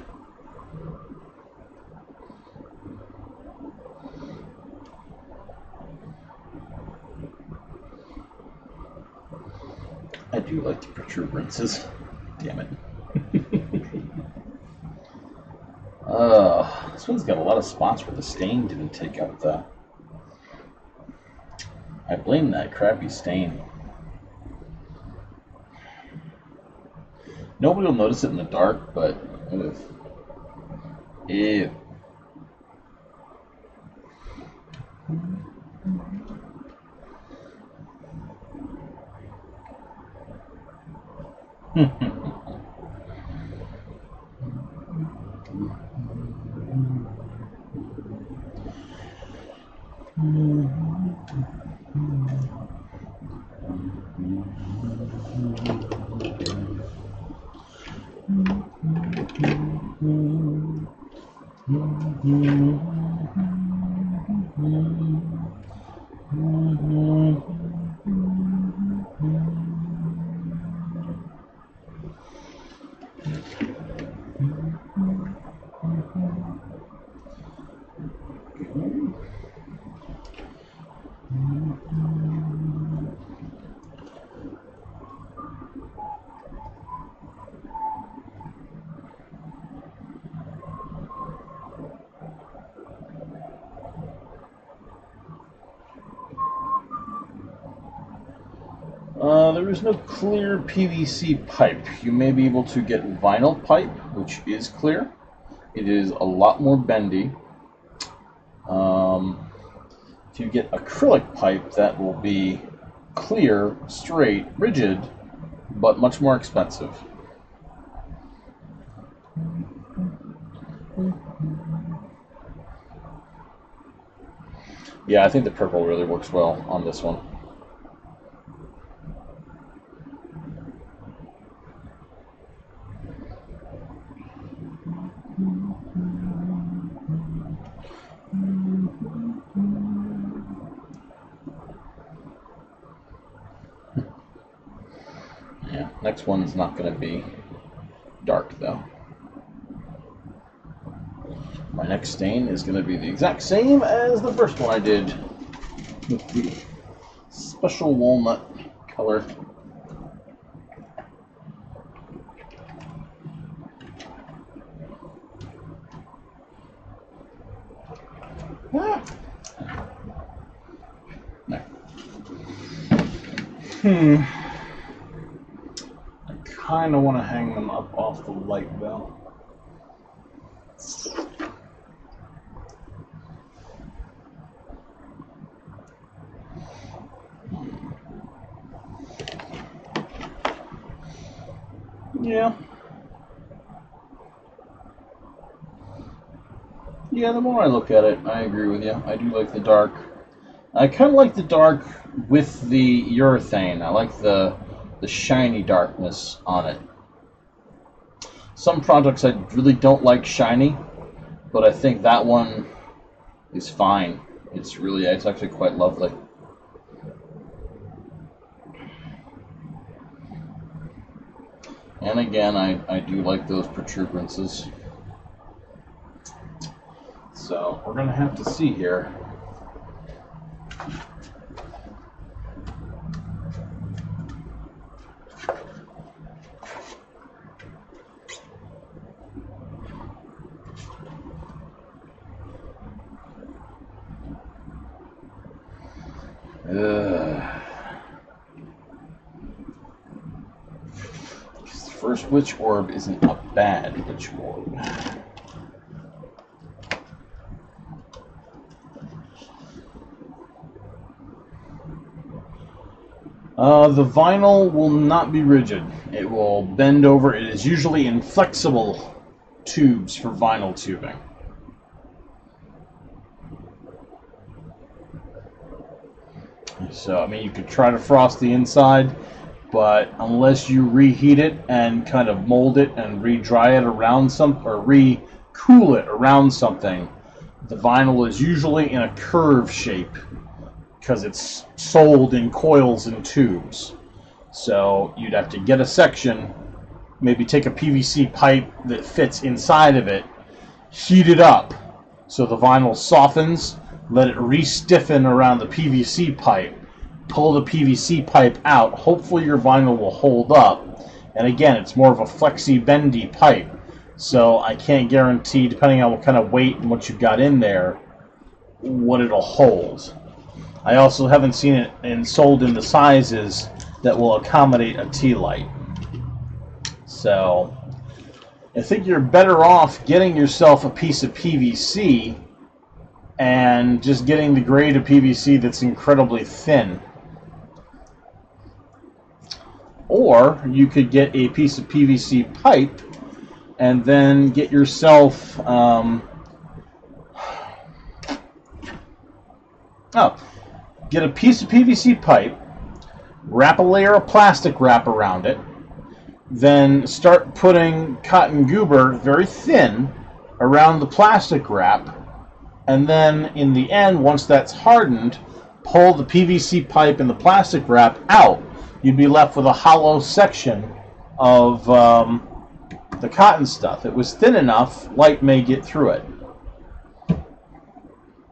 I do like the protuberances. Damn it. This one's got a lot of spots where the stain didn't take out the... I blame that crappy stain. Nobody will notice it in the dark, but... Ugh. Ew. There is no clear PVC pipe. You may be able to get vinyl pipe, which is clear. It is a lot more bendy. If you get acrylic pipe, that will be clear, straight, rigid, but much more expensive. Yeah, I think the purple really works well on this one. Yeah, next one's not going to be dark though. My next stain is going to be the exact same as the first one I did with the special walnut color. Ah. No. I kind of want to hang them up off the light though. Yeah, the more I look at it, I agree with you. I do like the dark. I kind of like the dark with the urethane. I like the shiny darkness on it. Some products I really don't like shiny, but I think that one is fine. It's actually quite lovely. And again, I do like those protuberances. So we're going to have to see here. The first Wytch Orb isn't a bad Wytch Orb. The vinyl will not be rigid. It will bend over. It is usually inflexible tubes for vinyl tubing. So, I mean, you could try to frost the inside, but unless you reheat it and kind of mold it and re-dry it around or re-cool it around something, the vinyl is usually in a curve shape because it's sold in coils and tubes. So you'd have to get a section, maybe take a PVC pipe that fits inside of it, heat it up so the vinyl softens, let it re-stiffen around the PVC pipe, pull the PVC pipe out, hopefully your vinyl will hold up. And again, it's more of a flexi bendy pipe, so I can't guarantee, depending on what kind of weight and what you've got in there, what it'll hold. I also haven't seen it sold in the sizes that will accommodate a tea light. So I think you're better off getting yourself a piece of PVC and just getting the grade of PVC that's incredibly thin. Or you could get a piece of PVC pipe and then get yourself get a piece of PVC pipe, wrap a layer of plastic wrap around it, then start putting cotton goober very thin around the plastic wrap, and then in the end, once that's hardened, pull the PVC pipe and the plastic wrap out. You'd be left with a hollow section of the cotton stuff. It was thin enough, light may get through it.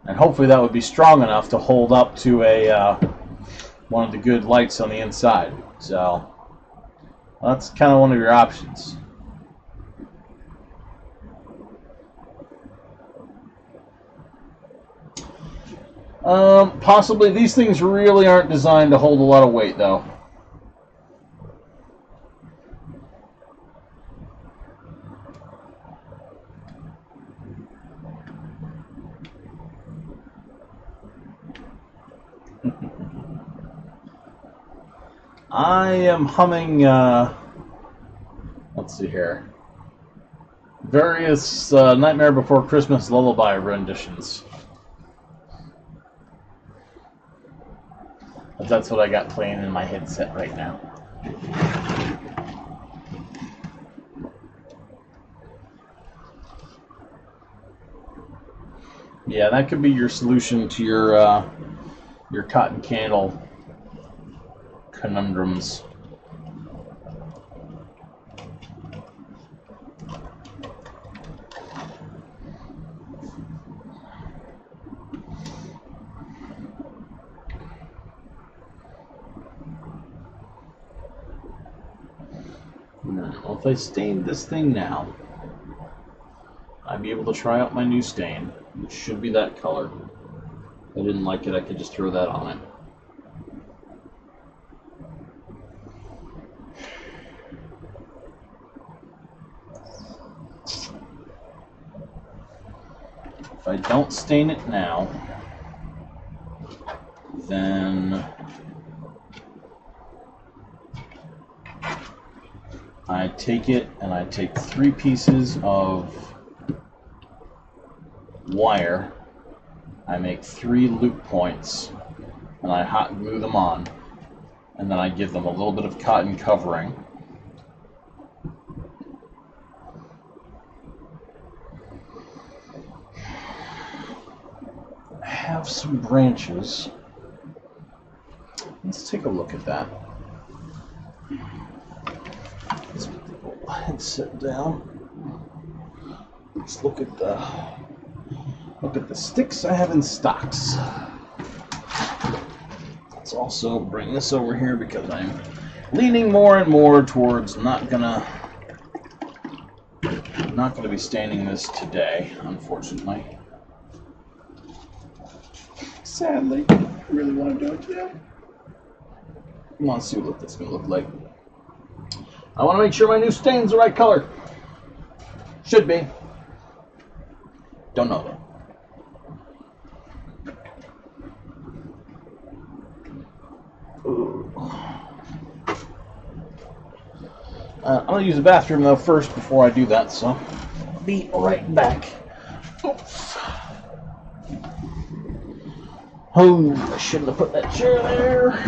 And hopefully that would be strong enough to hold up to a one of the good lights on the inside. So that's kind of one of your options. Possibly. These things really aren't designed to hold a lot of weight, though. I am humming, let's see here, various Nightmare Before Christmas lullaby renditions. But that's what I got playing in my headset right now. Yeah, that could be your solution to your cotton candle conundrums. Now, if I stained this thing now, I'd be able to try out my new stain, which should be that color. If I didn't like it, I could just throw that on it. If I don't stain it now, then I take it and I take 3 pieces of wire, I make 3 loop points, and I hot glue them on, and then I give them a little bit of cotton covering. I have some branches. Let's take a look at that. Let's put the old headset down. Let's look at the sticks I have in stocks. Let's also bring this over here because I'm leaning more and more towards not gonna be staining this today, unfortunately. Sadly, I really want to do it today. I want to see what this is going to look like. I want to make sure my new stain's the right color. Should be. Don't know though. I'm going to use the bathroom though first before I do that, so I'll be right back. Oops. Oh, I shouldn't have put that chair there.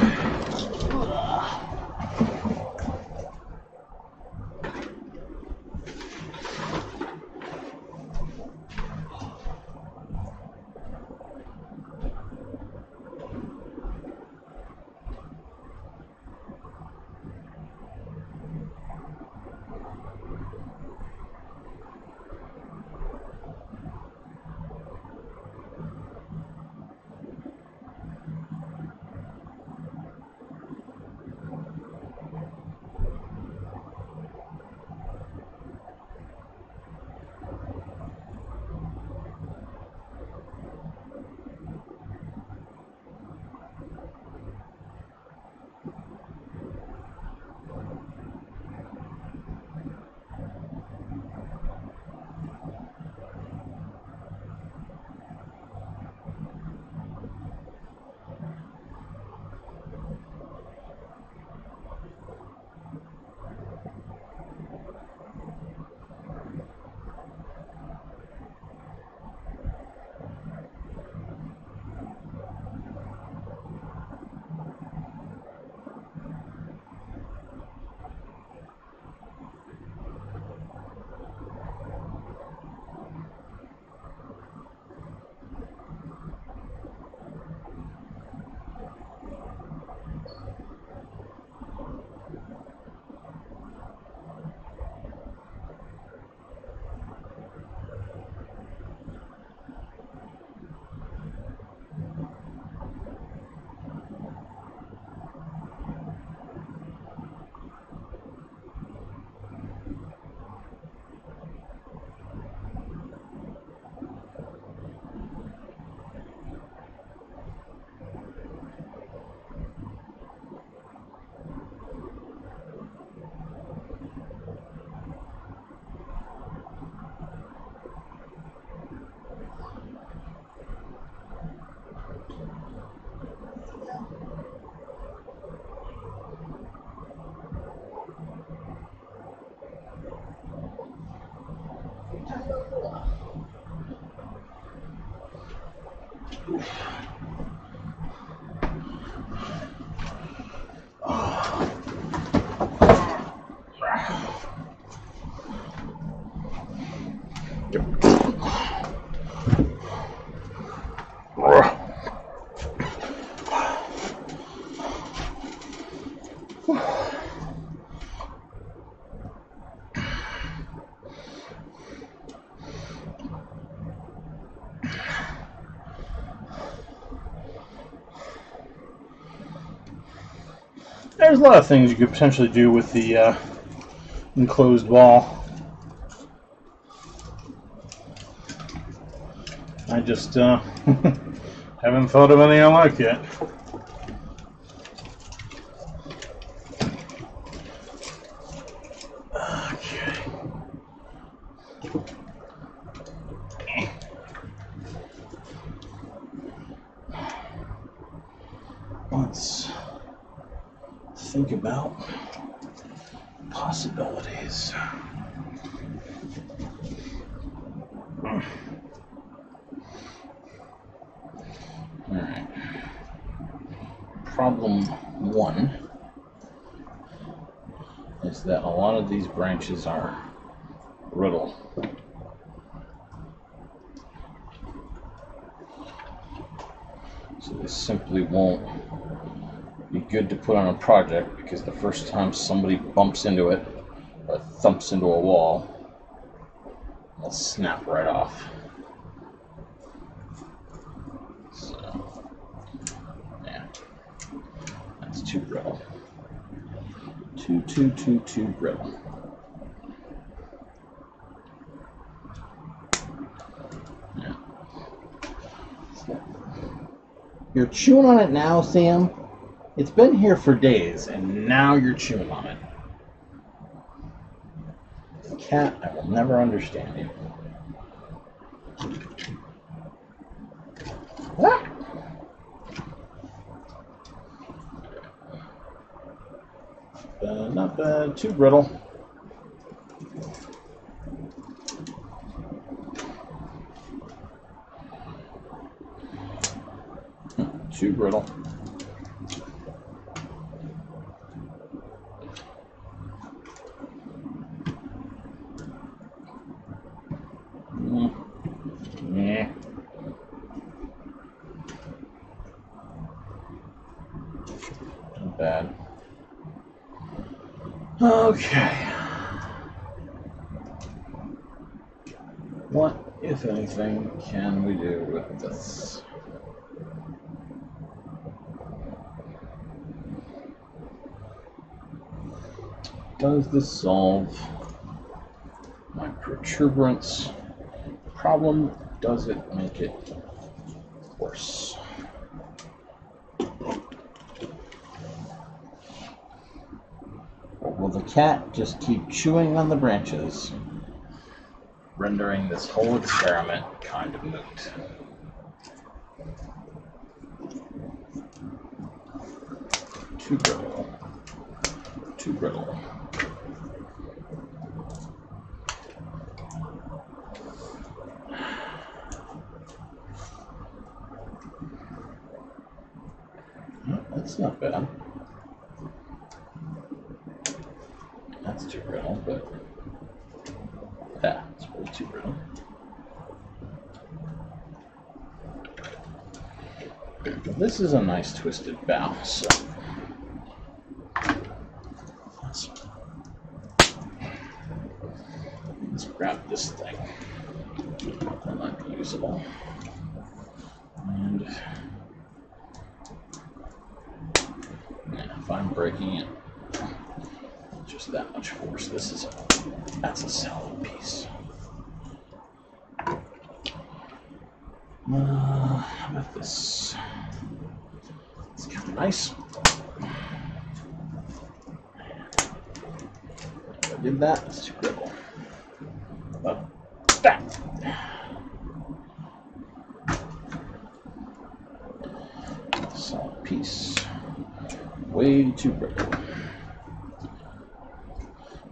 There's a lot of things you could potentially do with the enclosed wall. I just haven't thought of any I like yet. Okay. Let's think about possibilities. Alright. Problem one is that a lot of these branches are brittle. So they simply won't be good to put on a project, because the first time somebody bumps into it or thumps into a wall, they'll snap right off. So, yeah, that's too brittle. Too brittle. Yeah. You're chewing on it now, Sam? It's been here for days, and now you're chewing on it. Cat, I will never understand you. Ah! Not bad, too brittle. brittle. Yeah. Not bad. Okay. What, if anything, can we do with this? Does this solve my protuberance problem? Does it make it worse? Or will the cat just keep chewing on the branches, rendering this whole experiment kind of moot? Too brittle. Too brittle. That's not bad. That's too brittle, but yeah, it's way too brittle. But this is a nice twisted bow, so let's grab this thing. That might be usable. And yeah, if I'm breaking it just that much force, that's a solid piece. How about this? It's kind of nice. If I did that, it's too brittle. But that. Solid piece. Way too brittle.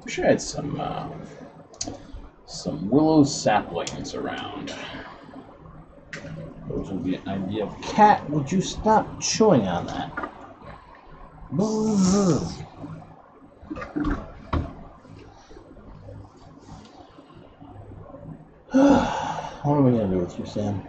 Wish I had some willow saplings around. Those would be an idea. Cat, would you stop chewing on that? What are we going to do with you, Sam?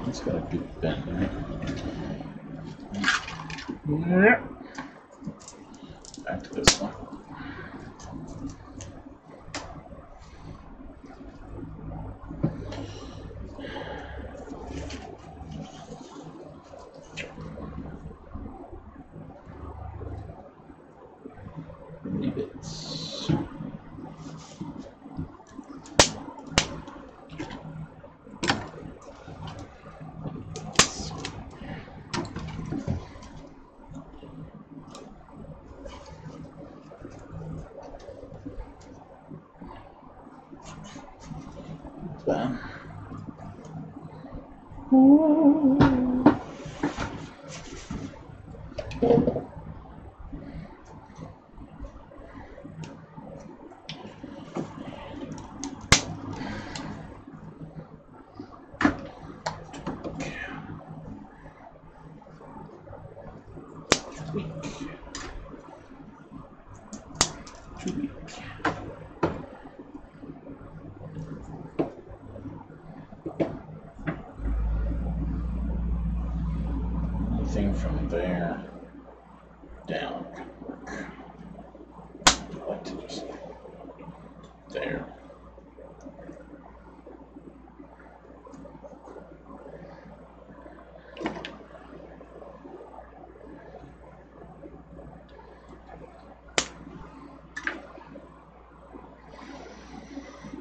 It's got a good bend, right? Back to this one. Leave it. Bam. Anything from there down could work. I'd like to just there.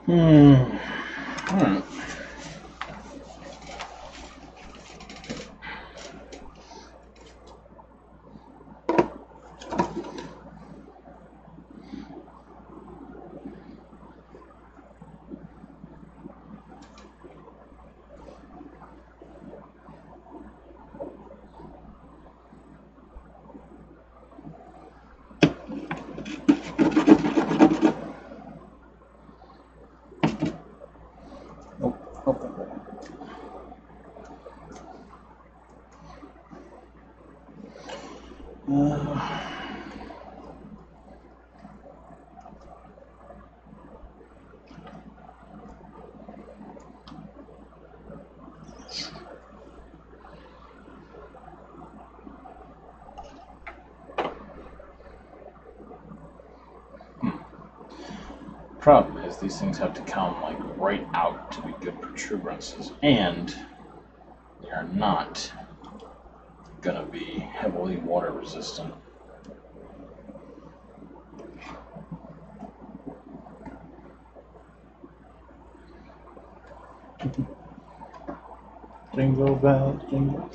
All right. problem is these things have to come like right out to be good protuberances, and they are not going to be heavily water resistant. Jingle bells, jingle.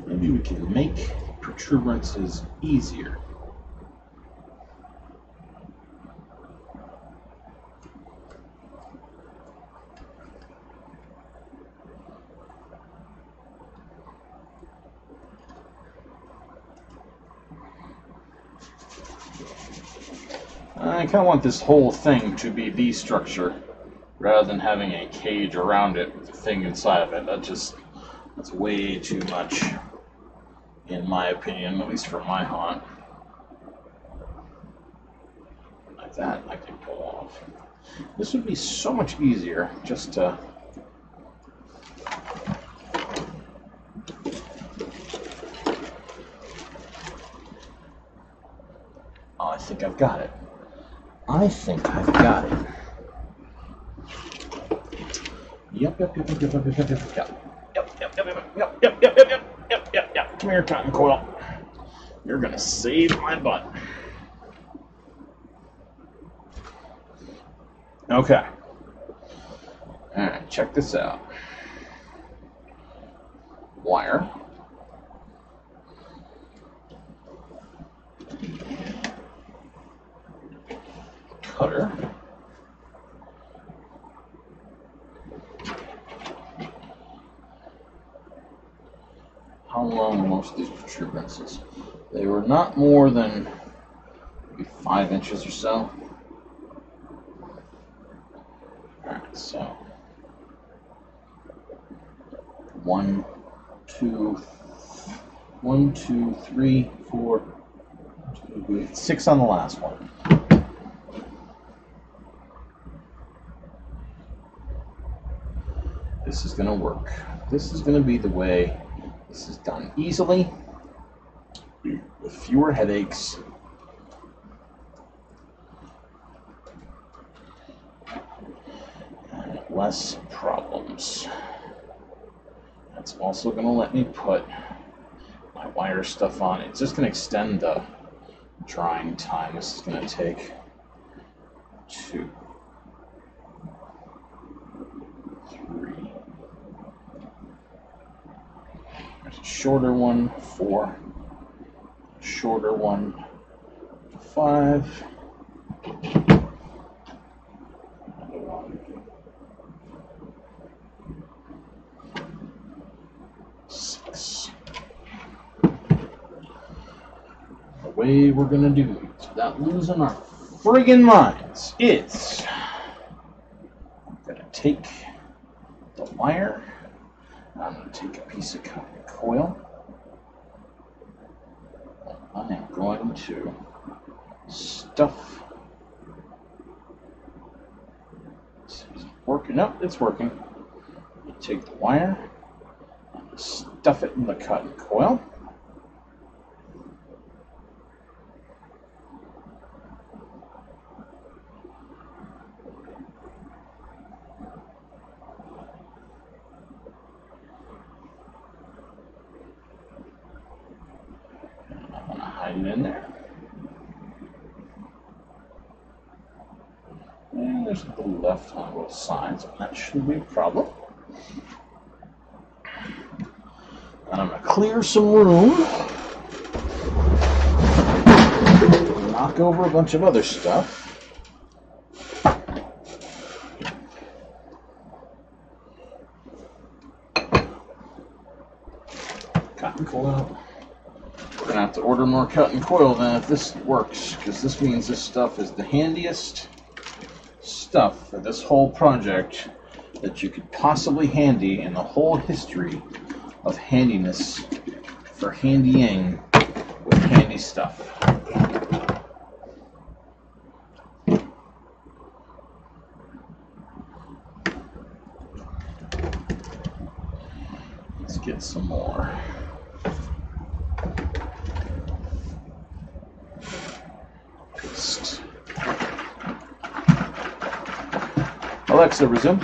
Maybe we can make protuberances easier. I kind of want this whole thing to be the structure rather than having a cage around it with a thing inside of it. That's way too much, in my opinion, at least for my haunt. Like that, I can pull off. This would be so much easier just to... Oh, I think I've got it. I think I've got it. Yep. Come here, cotton coil. You're gonna save my butt. Okay. Alright, check this out. Wire. Cutter. How long are most of these protuberances? They were not more than maybe 5 inches or so. Alright, so 1, 2, 3, 4, 6 on the last one. This is going to work. This is going to be the way this is done easily, with fewer headaches, and less problems. That's also going to let me put my wire stuff on. It's just going to extend the drying time. This is going to take 2, 3. There's a shorter one, 4. Shorter one, 5. Another one, 6. The way we're gonna do it without losing our friggin' minds is I'm gonna take the wire. I'm gonna take a piece of cotton coil. I am going to stuff. Is it working? No, it's working. You take the wire, and stuff it in the cotton coil. Hide it in there. And there's a little left on both sides, and that shouldn't be a problem. And I'm going to clear some room knock over a bunch of other stuff. Cotton coil. We're going to have to order more cotton coil then if this works, because this means this stuff is the handiest stuff for this whole project that you could possibly handy in the whole history of handiness for handying with handy stuff. Let's get some more. Paste. Alexa, resume.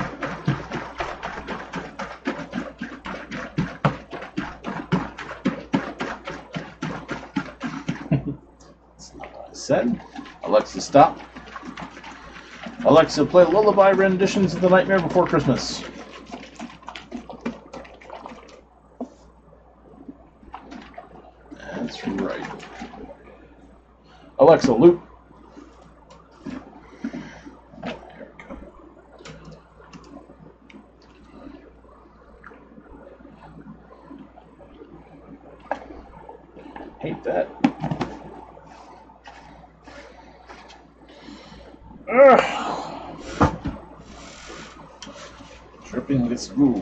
That's not what I said. Alexa, stop. Alexa, play lullaby renditions of The Nightmare Before Christmas. That's right. Alexa, loop. There we go. Hate that. Ugh. Dripping this goo.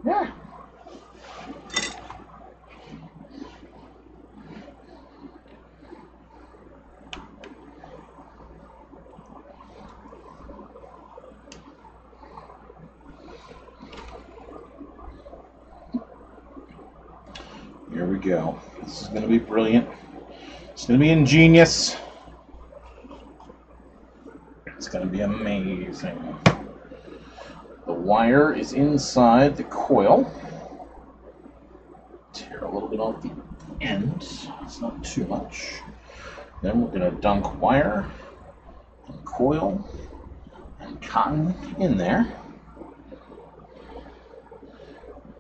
Yeah. Here we go. This is going to be brilliant. It's going to be ingenious. It's going to be amazing. The wire is inside the coil. Tear a little bit off the end. It's not too much. Then we're going to dunk wire and coil and cotton in there.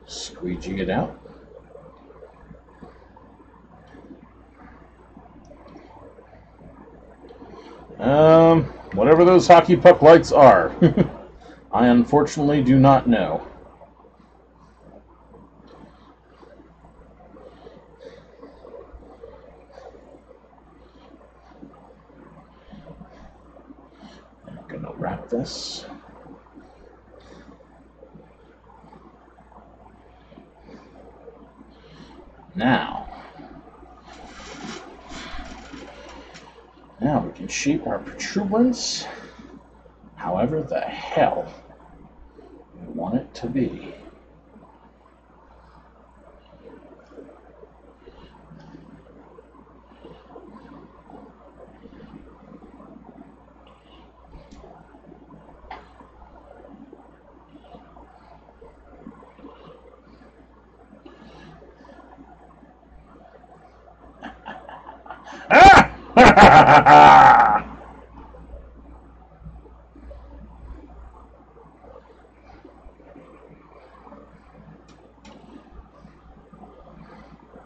Squeegee it out. Whatever those hockey puck lights are. I unfortunately do not know. I'm going to wrap this. Now we can shape our protuberance however the hell we want it to be.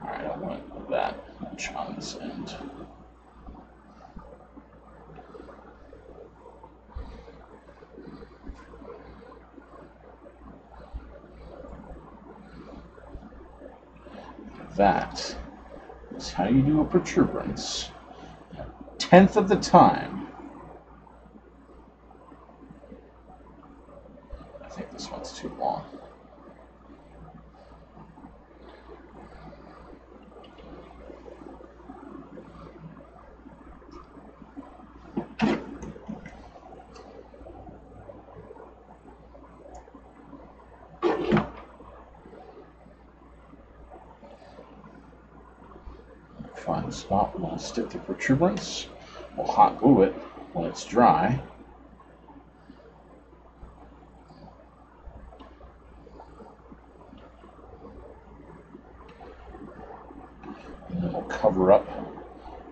Alright, I want that much on this end. That is how you do a protuberance. 1/10 of the time. I think this one's too long. find the spot. We're going to stick the protuberance. We'll hot glue it when it's dry. And then we'll cover up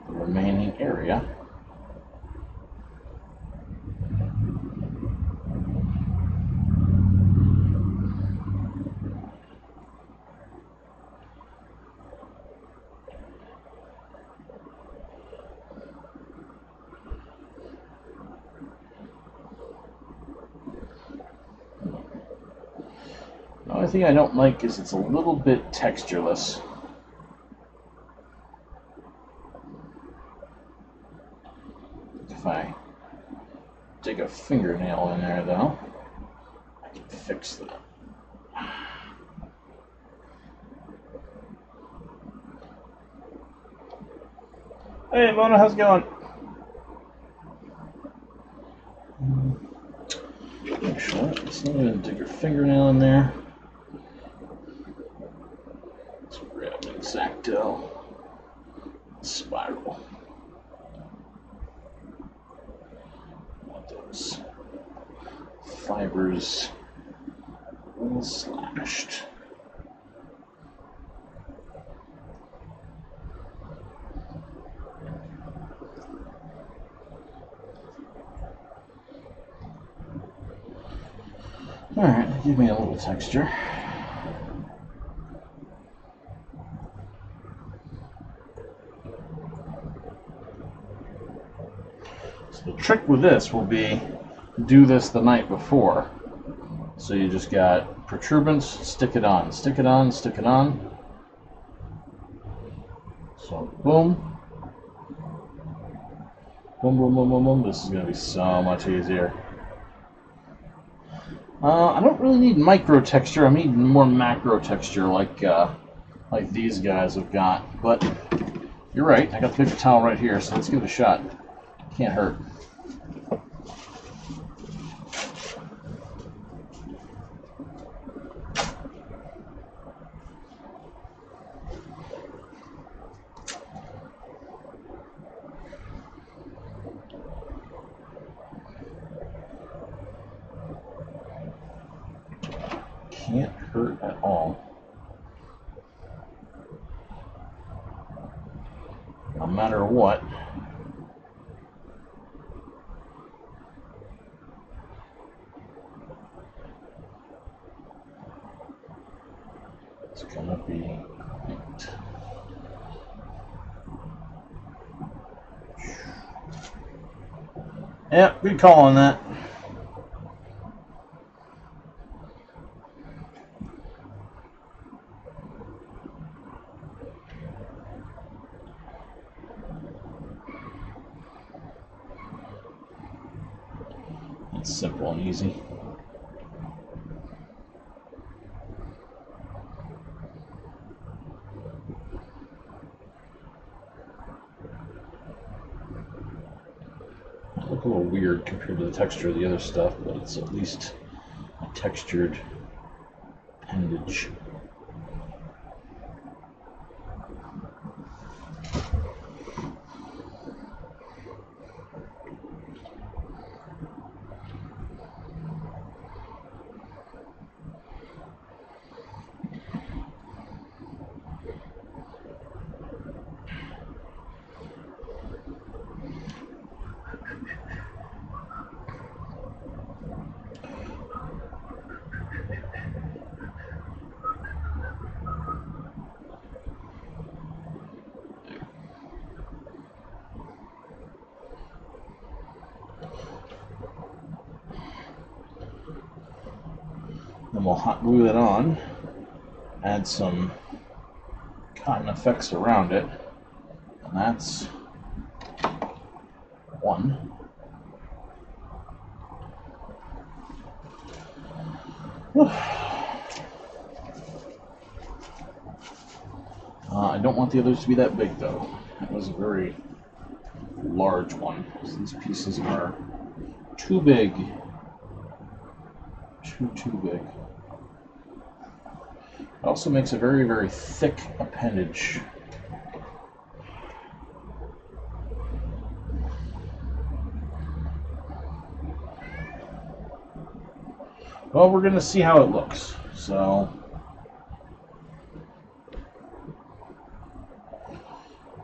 the remaining area. The only thing I don't like is it's a little bit textureless. If I dig a fingernail in there, though, I can fix that. Hey, Mona, how's it going? Actually, let's not even dig your fingernail in there. Let's grab an X-Acto spiral. Want those fibers all slashed. Alright, give me a little texture. So the trick with this will be do this the night before. So you just got protuberance, stick it on, stick it on, stick it on. So boom. Boom, boom, boom, boom, boom. This is going to be so much easier. I don't really need micro texture. I need more macro texture like these guys have got. But you're right. I got the paper towel right here, so let's give it a shot. Can't hurt. Can't hurt at all. No matter what. It's gonna be great. Yep, good call on that. It's simple and easy. It looks a little weird compared to the texture of the other stuff, but it's at least a textured appendage. Then we'll hot glue that on, add some cotton effects around it, and that's one. I don't want the others to be that big though. That was a very large one. So these pieces are too big. Too big. It also makes a very, very thick appendage. Well, we're going to see how it looks. So,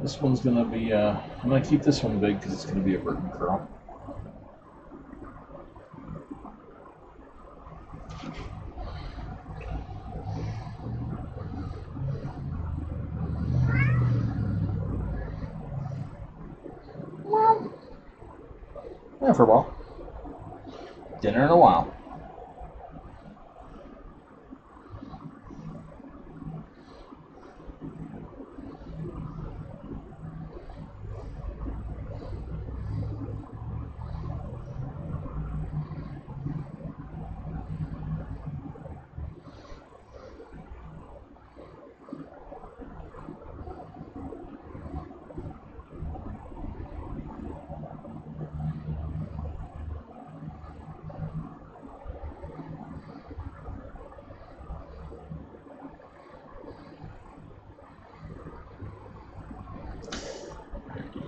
this one's going to be, I'm going to keep this one big because it's going to be a Burton curl. Yeah, for a while. Dinner in a while.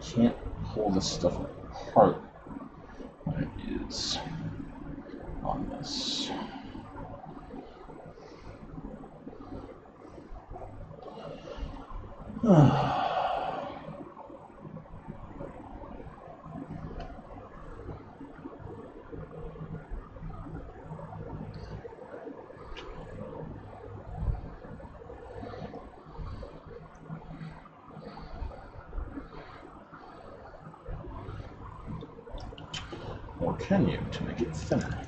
Can't pull this stuff apart when it is on this. Or can you, to make it thinner?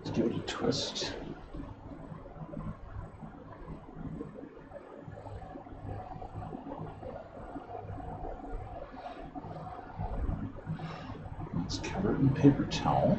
Let's give it a twist. Let's cover it in paper towel.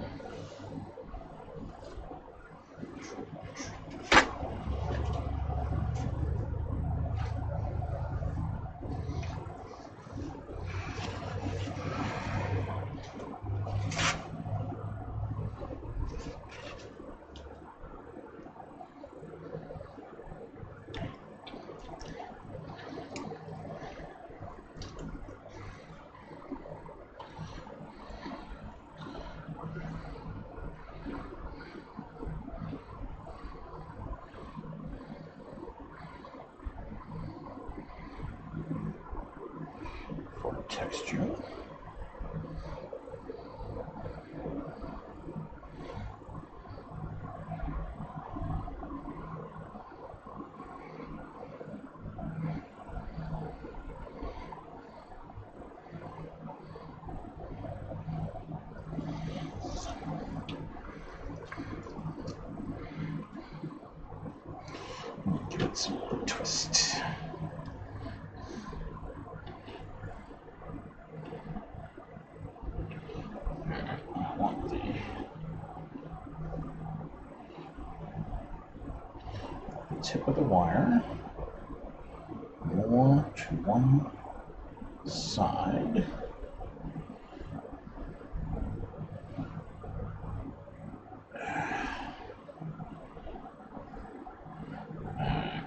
Texture. Give it some twist. Tip of the wire more to one side.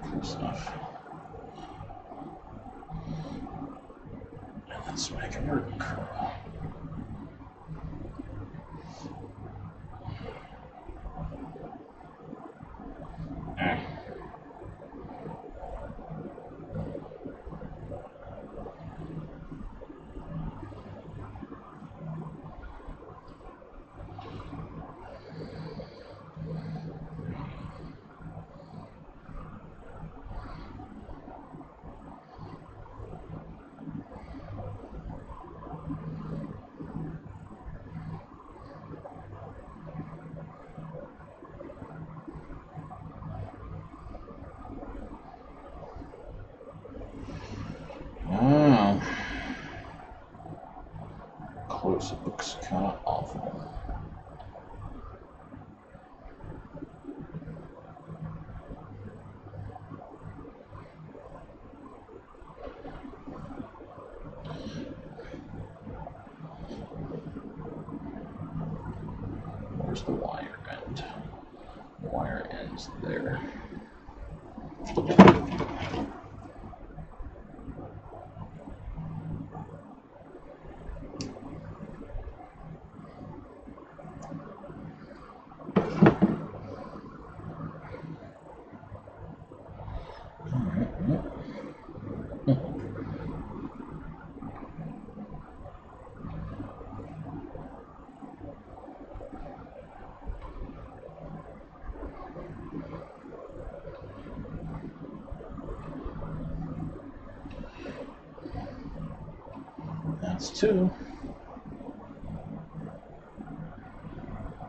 Close enough. And let's make a Burton curl. Close, it looks kind of awful. Where's the wire end? Just there. That's two.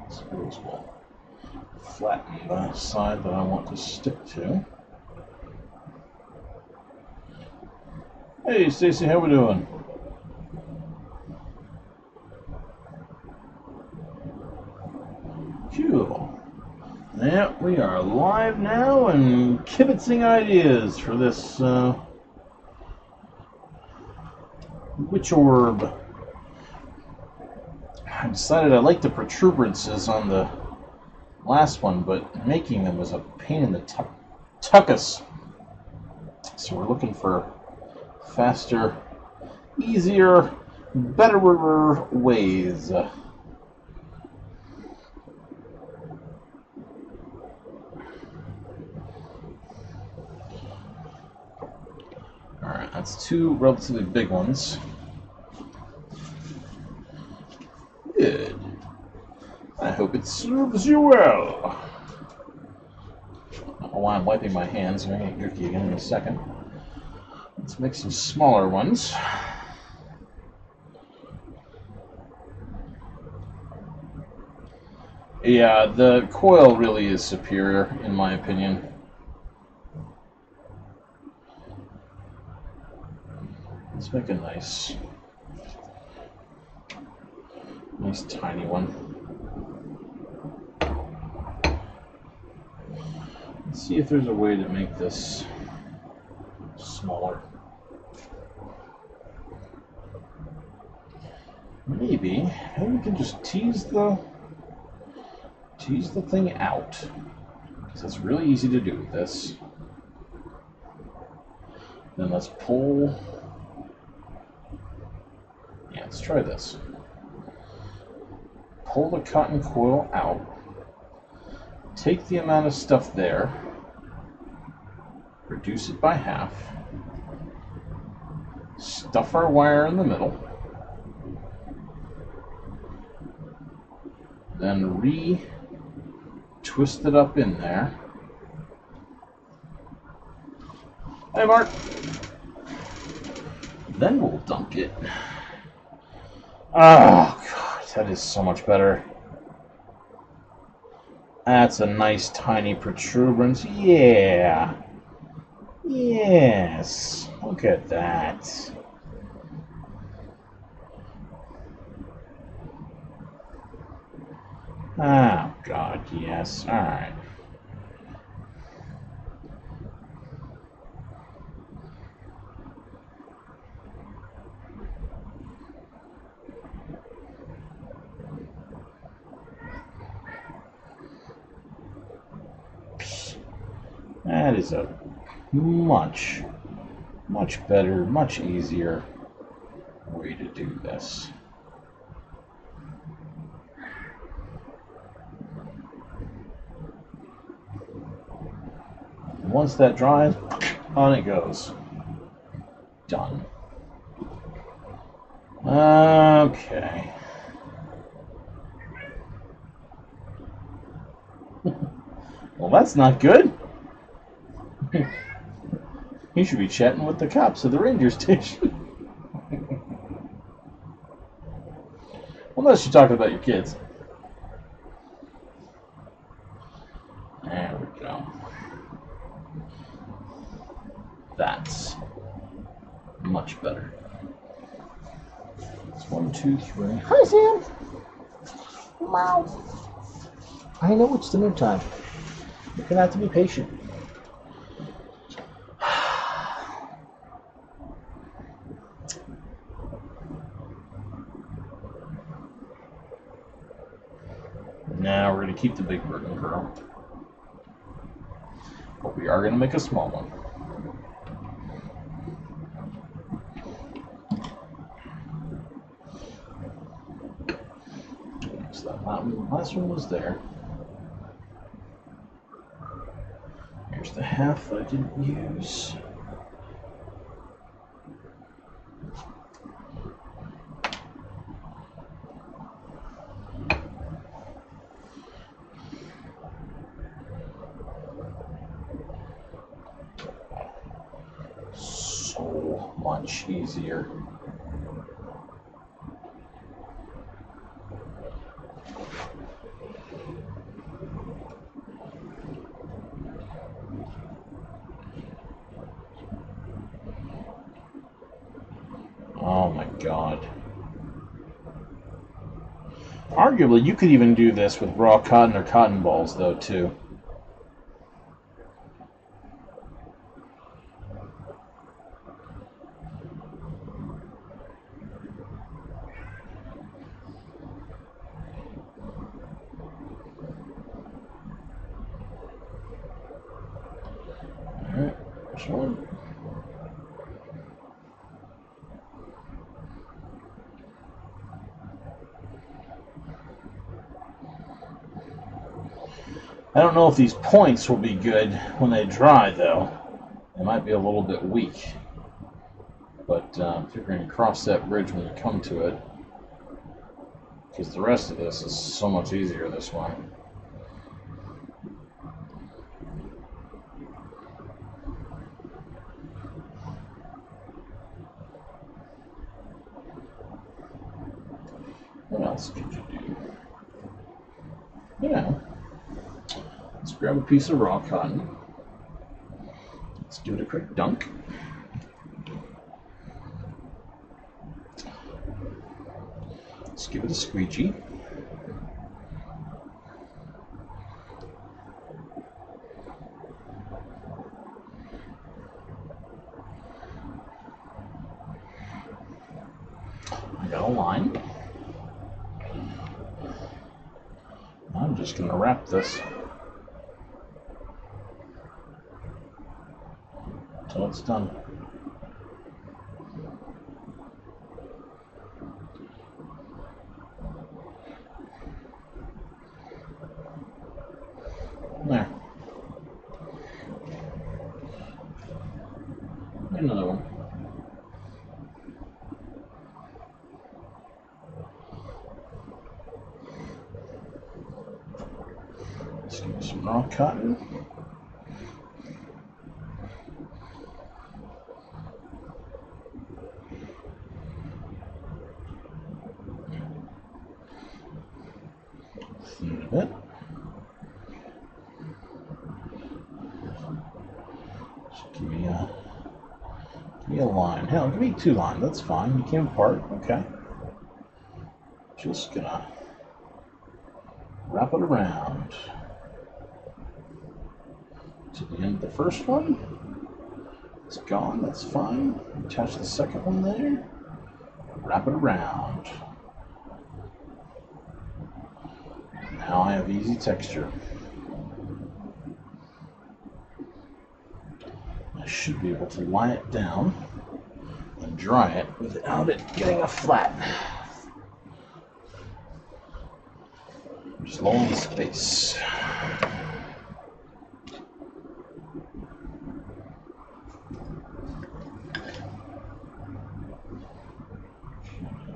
Suppose we'll flatten the side that I want to stick to. Hey, Stacy, how we doing? Cool. Yeah, we are live now and kibitzing ideas for this Wytch Orb. I decided I liked the protuberances on the last one, but making them was a pain in the tuckus. So we're looking for faster, easier, better ways. Alright, that's two relatively big ones. Good. I hope it serves you well. Oh, while I'm wiping my hands, I'm going to get Yuki again in a second. Let's make some smaller ones. Yeah, the coil really is superior, in my opinion. Let's make a nice tiny one. Let's see if there's a way to make this smaller. Maybe we can just tease the thing out, because it's really easy to do with this. Then let's pull. Yeah, let's try this. Pull the cotton coil out. Take the amount of stuff there. Reduce it by half. Stuff our wire in the middle. Then twist it up in there. Hey, Mark. Then we'll dunk it. Oh, God, that is so much better. That's a nice tiny protuberance. Yeah. Yes. Look at that. Oh, God, yes. All right. That is a much better, much easier way to do this. And once that dries, on it goes. Done. Okay. Well, that's not good. You should be chatting with the cops at the ranger station. Unless you're talking about your kids. There we go. That's much better. It's 1, 2, 3. Hi, Sam. Meow. I know it's dinner time. You're gonna have to be patient. Now we're going to keep the big burden girl. But we are going to make a small one. So that last one was there. Here's the half that I didn't use. So much easier. Oh my God. Arguably, you could even do this with raw cotton or cotton balls, though, too. Alright, which one? I don't know if these points will be good when they dry, though. They might be a little bit weak. But figuring to cross that bridge when you come to it. Because the rest of this is so much easier this way. What else could you do? Yeah. Let's grab a piece of raw cotton. Let's give it a quick dunk. Let's give it a squeegee. I got a line. I'm just going to wrap this until it's done. There. Another one. Let's give me some raw cotton. Thin a bit. Just give me a line. Hell, give me 2 lines. That's fine. You can part. Okay. Just gonna wrap it around to the end of the first one. It's gone. That's fine. Attach the second one there. Wrap it around. Now I have easy texture. I should be able to lie it down and dry it without it getting a flat. Just long space.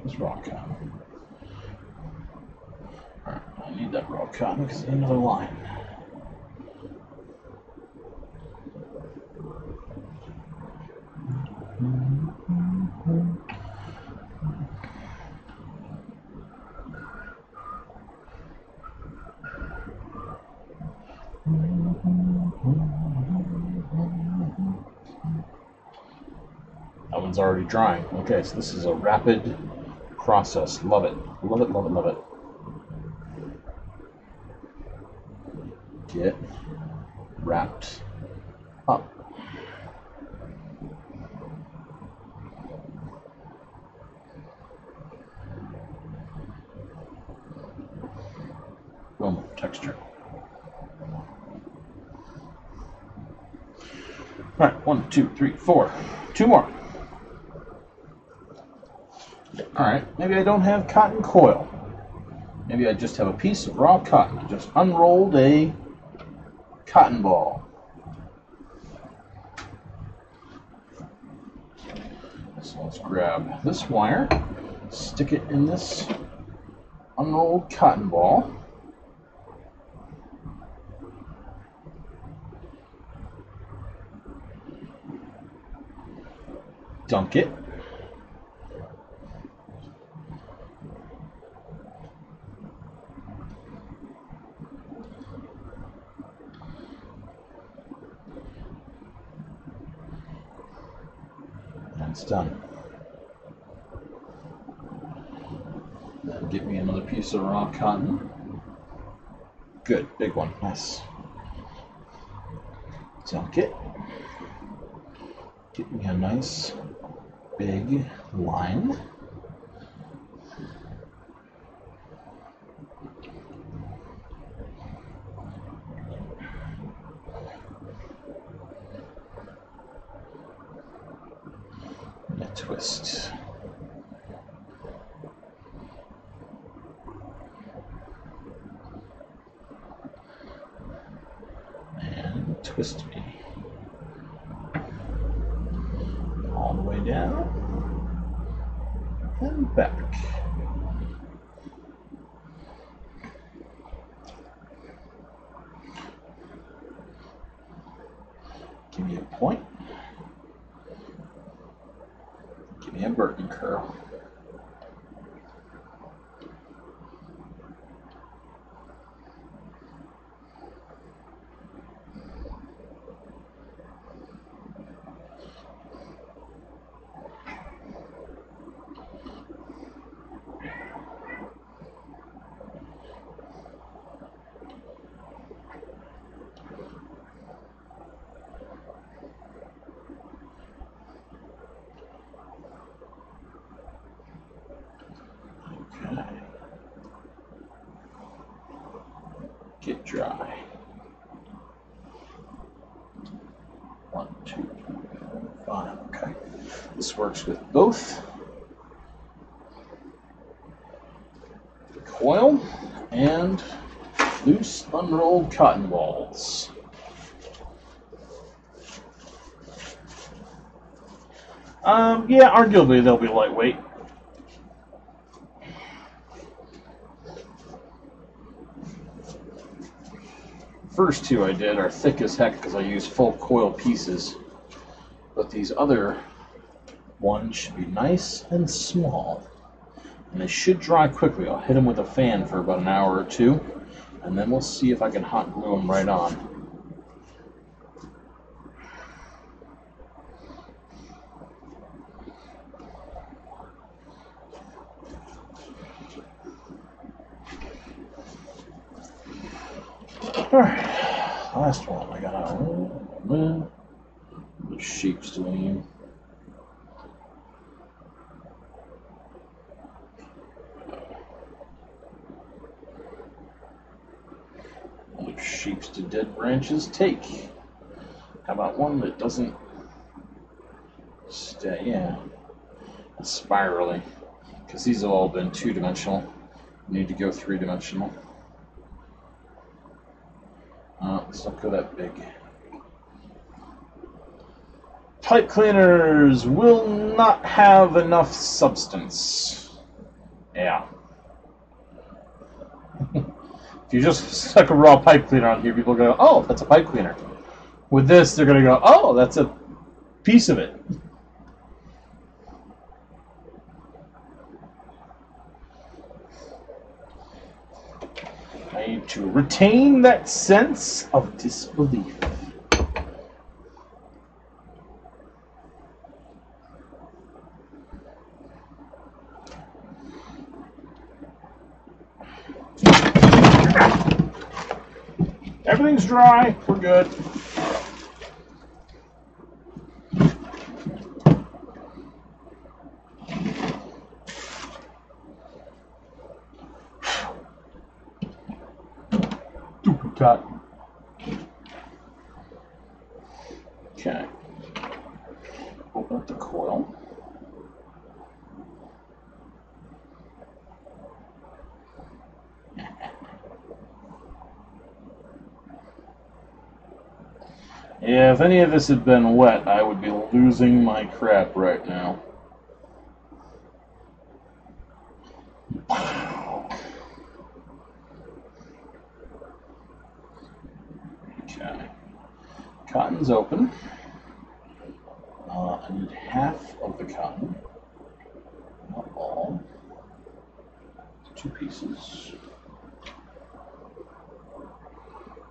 It's raw cotton. Alright, I need that raw cotton because I need another line. That one's already drying. Okay, so this is a rapid process. Love it. Love it, love it, love it. Get wrapped up. Boom, texture. All right, 1, 2, 3, 4. 2 more. All right, maybe I don't have cotton coil. Maybe I just have a piece of raw cotton. I just unrolled a cotton ball. So let's grab this wire, stick it in this unrolled cotton ball. Dunk it. And it's done. Then get me another piece of raw cotton. Good, big one, nice. Dunk it. Get me a nice big line. And a twist. And twist me. All the way down and back. Give me a point. Give me a Burton curl. Get dry. 1, 2, 3, 4, 5. Okay. This works with both the coil and loose unrolled cotton balls. Yeah, arguably they'll be lightweight. First two I did are thick as heck because I use full coil pieces, but these other ones should be nice and small, and they should dry quickly. I'll hit them with a fan for about an hour or two, and then we'll see if I can hot glue them right on. Alright, last one. I got the sheep's doing. What sheeps do dead branches take? How about one that doesn't stay? Yeah, spirally. Because these have all been 2-dimensional. Need to go 3-dimensional. Let's not go that big. Pipe cleaners will not have enough substance. Yeah. If you just stuck a raw pipe cleaner on here, people go, oh, that's a pipe cleaner. With this, they're going to go, oh, that's a piece of it. I need to retain that sense of disbelief. Everything's dry. We're good. Stupid cotton. Okay. open up the coil. Yeah, if any of this had been wet, I would be losing my crap right now. Okay. Cotton's open. I need half of the cotton. Not all. 2 pieces.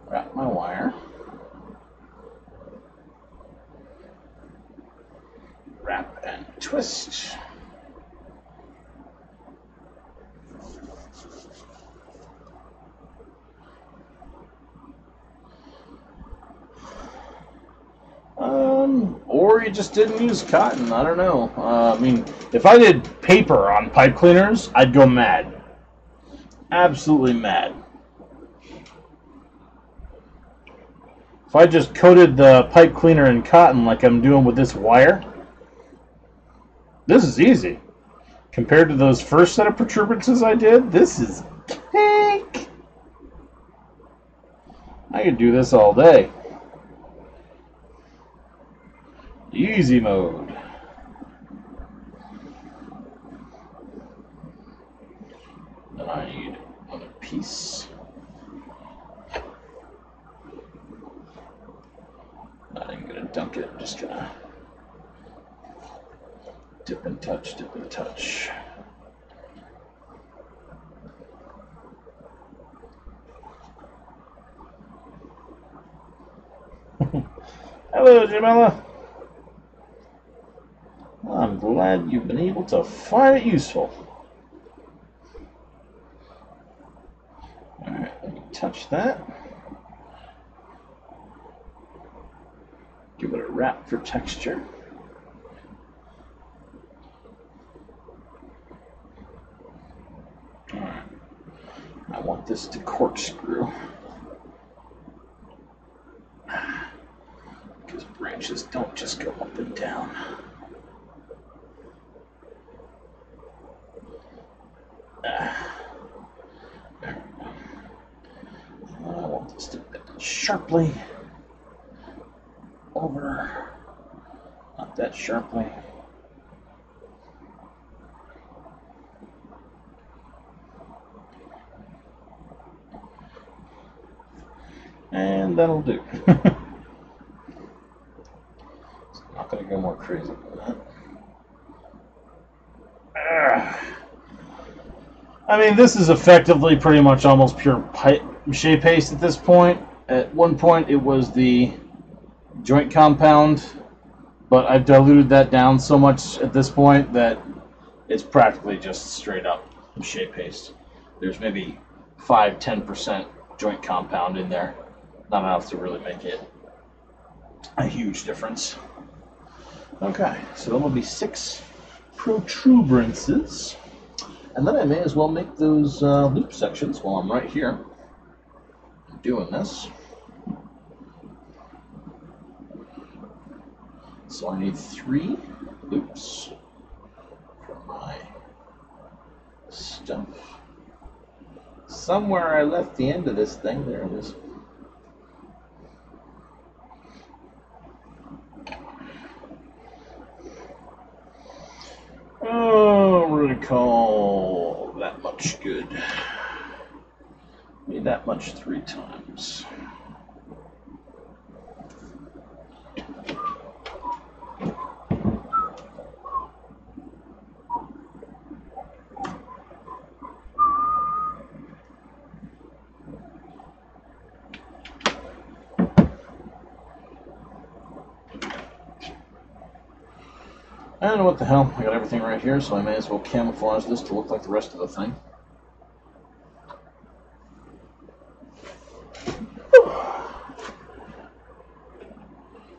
Wrap my wire. Wrap and twist. Or you just didn't use cotton. I don't know. I mean, if I did paper on pipe cleaners, I'd go mad. Absolutely mad. If I just coated the pipe cleaner in cotton like I'm doing with this wire, this is easy. Compared to those first set of protuberances I did, this is cake. I could do this all day. Easy mode. Then I need another piece. Not even gonna dunk it, I'm just gonna dip and touch, dip and touch. Hello, Jamila. I'm glad you've been able to find it useful. Alright, let me touch that. Give it a wrap for texture. Alright. I want this to corkscrew. Because branches don't just go up and down. I want this to bend sharply over, not that sharply. And that'll do. So I'm not going to go more crazy than that. I mean, this is effectively pretty much almost pure mache paste at this point. At one point, it was the joint compound, but I've diluted that down so much at this point that it's practically just straight up mache paste. There's maybe 5–10% joint compound in there. Not enough to really make it a huge difference. Okay, so that'll be 6 protuberances. And then I may as well make those loop sections while I'm right here doing this. So I need 3 loops for my stuff. Somewhere I left the end of this thing. There it is. Oh, we're going to call that much good. Need that much 3 times. I don't know what the hell. I got everything right here, so I may as well camouflage this to look like the rest of the thing.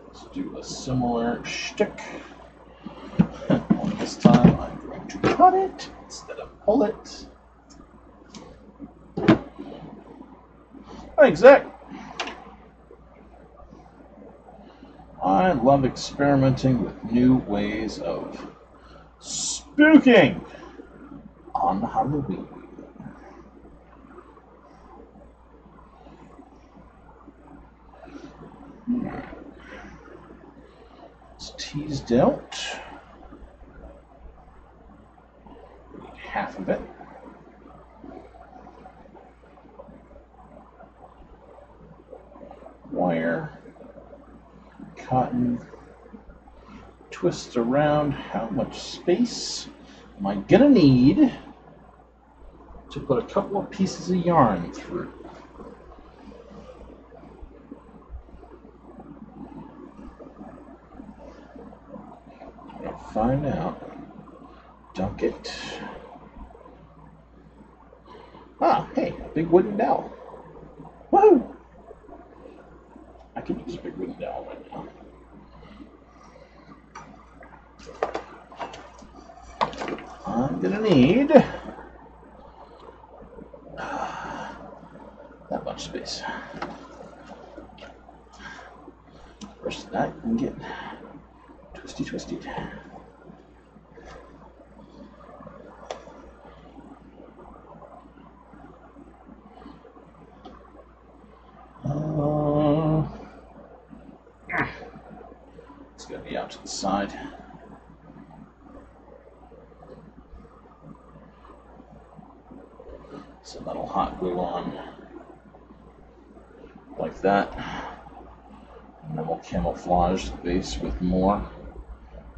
Let's do a similar shtick. Only this time I'm going to cut it instead of pull it. Thanks, Zach. I love experimenting with new ways of spooking on Halloween. It's teased out. Need half of it. Wire, cotton, twist around. How much space am I gonna need to put a couple of pieces of yarn through? I'll find out. Dunk it. Ah, hey, a big wooden dowel. Woohoo! I can use a big wooden dowel right now. I'm gonna need that much space. First that you can get twisty. It's gonna be out to the side. Some metal hot glue on, like that. And then we'll camouflage the base with more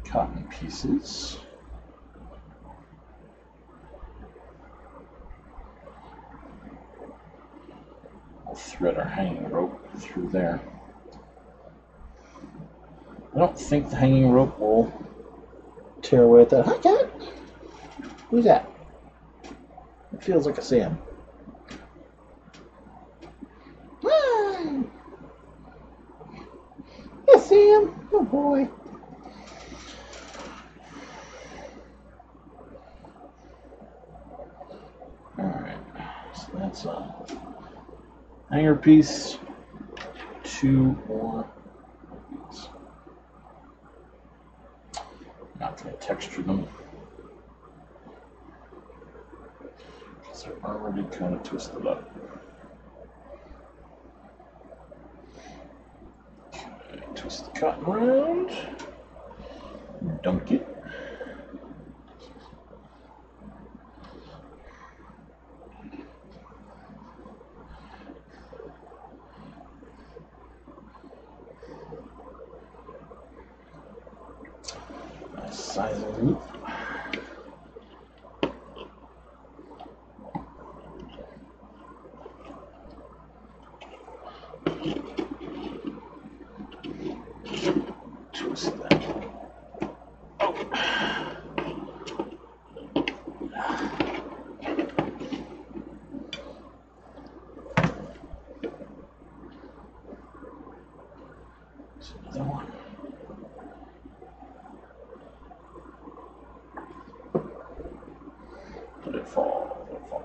cotton pieces. We'll thread our hanging rope through there. I don't think the hanging rope will tear away at that. Hi, cat! Who's that? It feels like a Sam. Ah. Yes, Sam. Oh boy. Alright, so that's a hanger piece. 2 more of these. Not going to texture them. They're already kind of twisted up. Okay, twist the cotton around, dunk it. Nice size of loop. Another one. Let it fall, let it fall.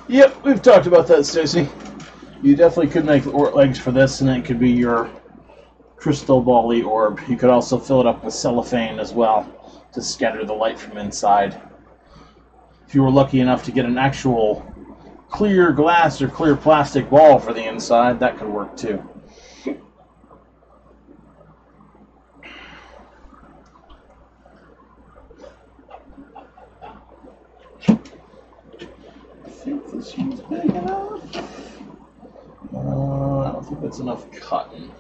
Yep, we've talked about that, Stacy. You definitely could make legs for this, and it could be your crystal ball-y orb. You could also fill it up with cellophane as well to scatter the light from inside. If you were lucky enough to get an actual clear glass or clear plastic ball for the inside, that could work too. I think this one's big enough. I don't think that's enough cotton.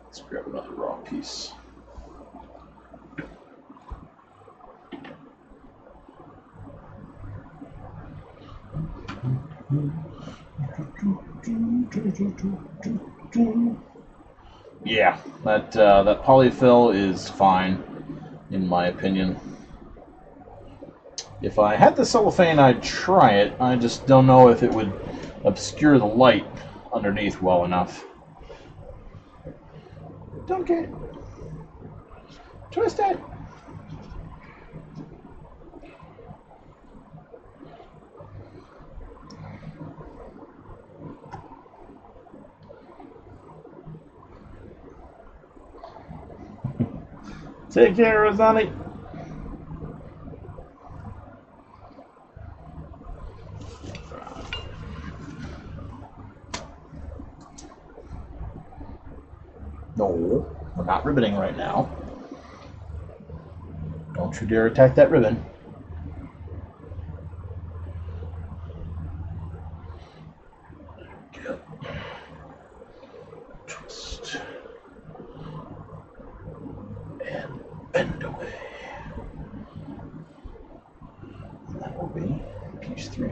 Let's grab another raw piece. Yeah, that polyfill is fine, in my opinion. If I had the cellophane, I'd try it. I just don't know if it would obscure the light underneath well enough. Don't get it. Twist it. Take care, Rosani. No, we're not ribboning right now. Don't you dare attack that ribbon. There we go. Twist. And bend away. And that will be piece 3.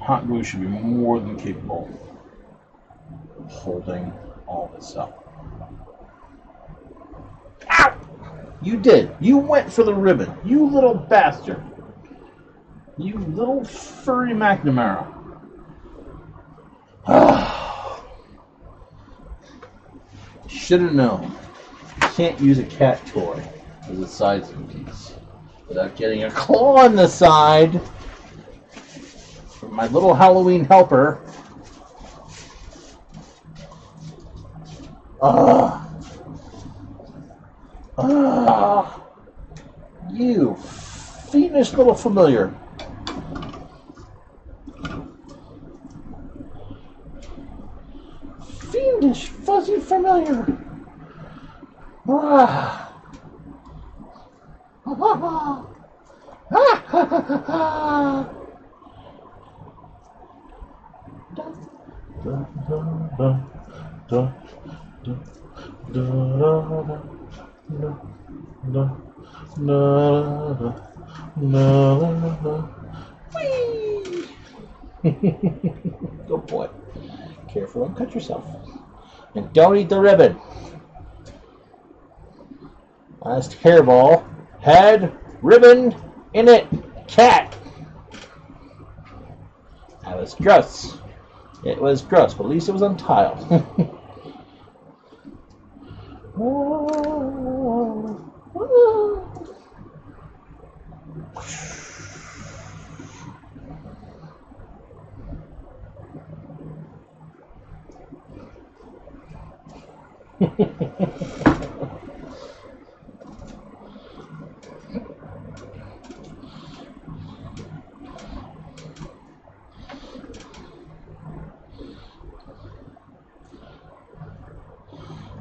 Hot glue should be more than capable of holding all this up. Ow! You did. You went for the ribbon. You little bastard. You little furry McNamara. Should have known. You can't use a cat toy as a sizing piece without getting a claw on the side from my little Halloween helper. You fiendish little familiar. Fiendish, fuzzy familiar. Good boy. Careful, don't cut yourself. And don't eat the ribbon. Last hairball had ribbon in it. Cat. That was gross. It was gross, but at least it was on tile.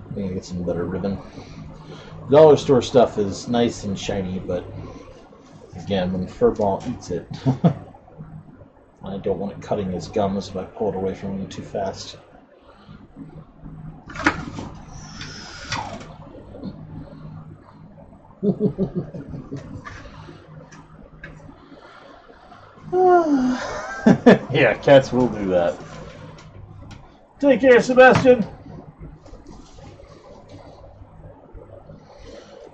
I'm gonna get some better ribbon. Dollar store stuff is nice and shiny, but again, when Furball eats it, I don't want it cutting his gums if I pull it away from him too fast. Yeah, cats will do that. Take care, Sebastian.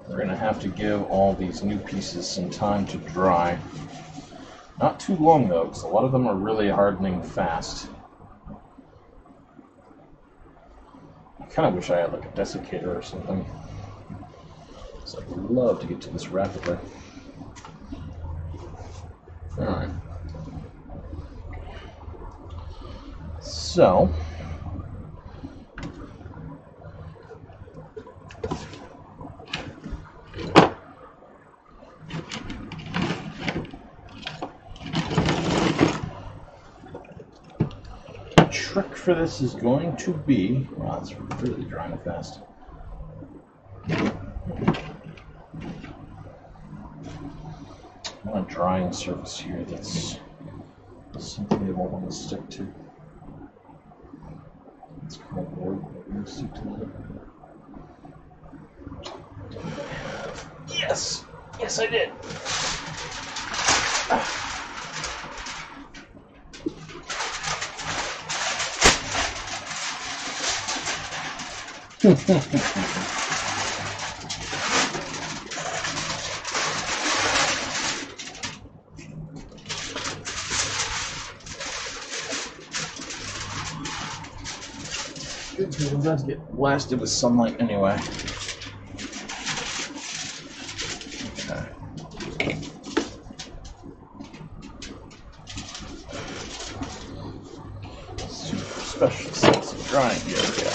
We're going to have to give all these new pieces some time to dry. Not too long, though, because a lot of them are really hardening fast. I kind of wish I had like a desiccator or something. So I'd love to get to this rapidly. Alright. So, the trick for this is going to be, wow, it's really drying fast. I want a drying surface here that's something they won't want to stick to. It's cardboard, but we're going to stick to that. Yes! Yes, I did! Good, because I'm about to get blasted with sunlight anyway. Okay. Super special sense of drying here. Yeah.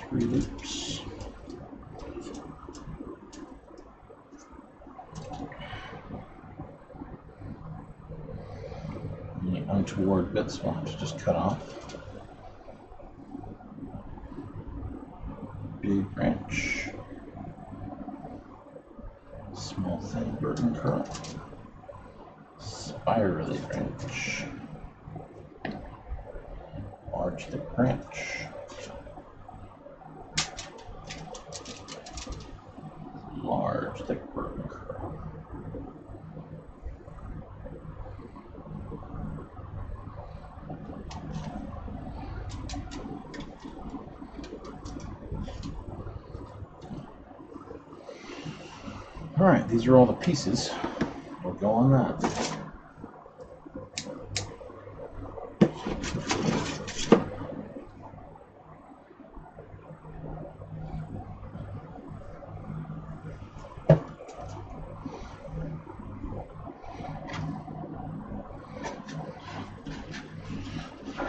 Three loops. Any untoward bits we'll have to just cut off. Big branch. Small thin burden curl. Spirally branch. Large thick branch. Large thick burden curl. All right, these are all the pieces. We'll go on that.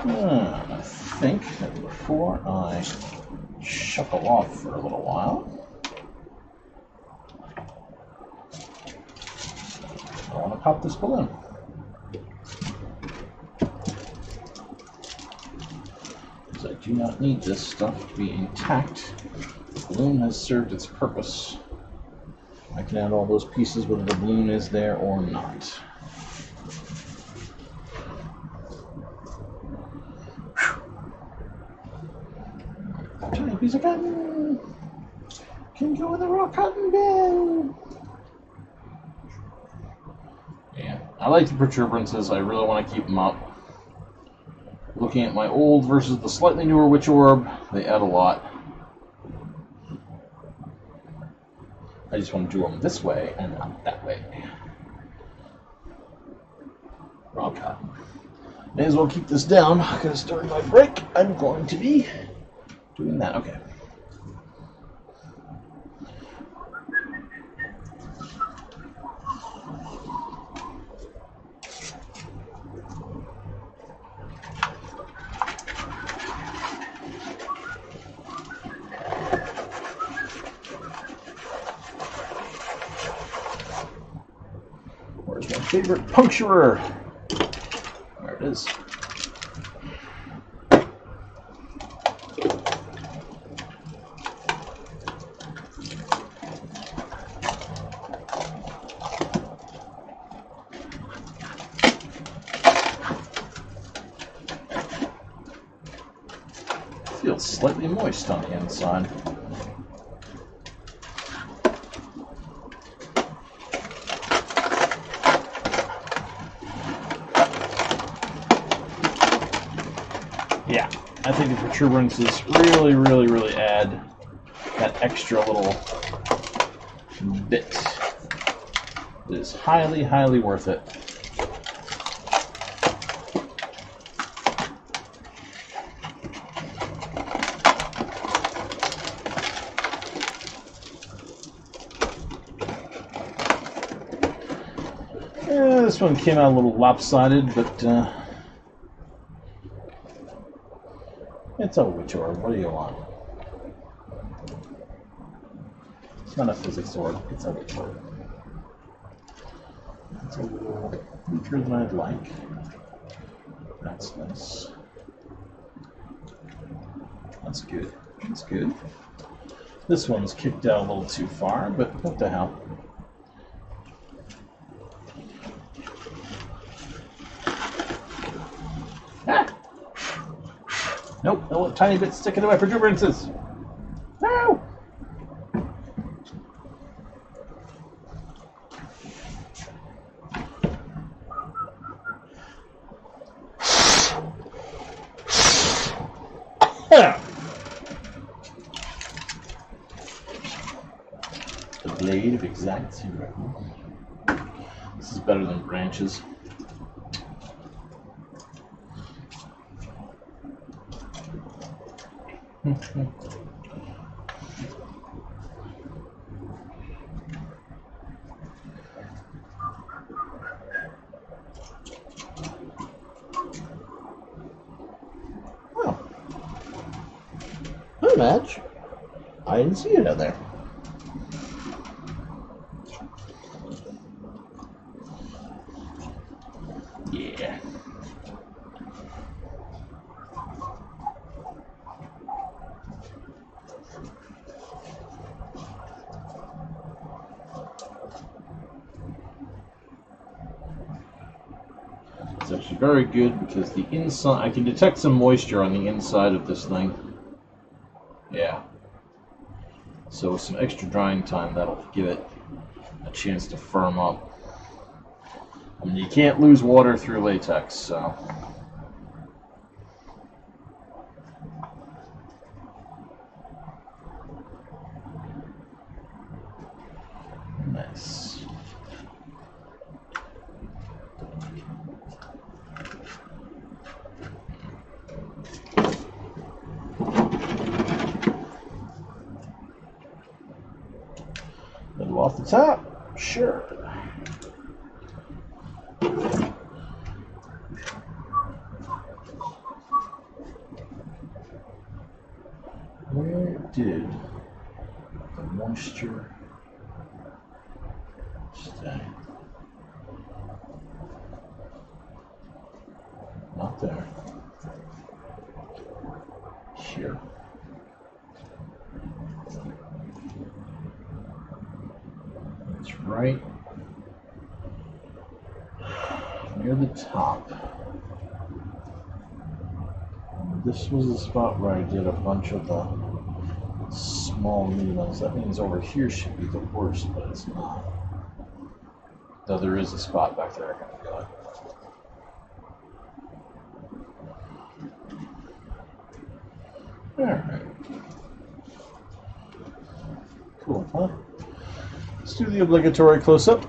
I think that before I shuffle off for a little while, I want to pop this balloon. Because I do not need this stuff to be intact. The balloon has served its purpose. I can add all those pieces whether the balloon is there or not. Tiny piece of cotton can go in the raw cotton bin. Yeah, I like the protuberances. I really want to keep them up. Looking at my old versus the slightly newer Wytch Orb, they add a lot. I just want to do them this way and not that way. Raw cotton. May as well keep this down because during my break I'm going to be doing that. Okay. Where's my favorite puncturer? There it is. Feels slightly moist on the inside. Yeah, I think the protuberances really add that extra little bit. It is highly worth it. Yeah, this one came out a little lopsided, but it's a Wytch Orb. What do you want? It's not a physics orb. It's a Wytch Orb. It's a little weaker than I'd like. That's nice. That's good. That's good. This one's kicked out a little too far, but what the hell? Ah! Nope, no tiny bit sticking to my protuberances. No! blade of exact zero. This is better than branches. Oh. Hi, Madge. I didn't see it in there. Yeah. It's actually very good because the inside, I can detect some moisture on the inside of this thing. Yeah. So with some extra drying time, that'll give it a chance to firm up. I mean, you can't lose water through latex, so. Nice. Middle off the top? Sure. Where did the moisture stay? Not there. Here. It's right near the top. This was the spot where I did a bunch of the small needles. That means over here should be the worst, but it's not. Though there is a spot back there I can feel it. Alright. Cool, huh? Let's do the obligatory close-up.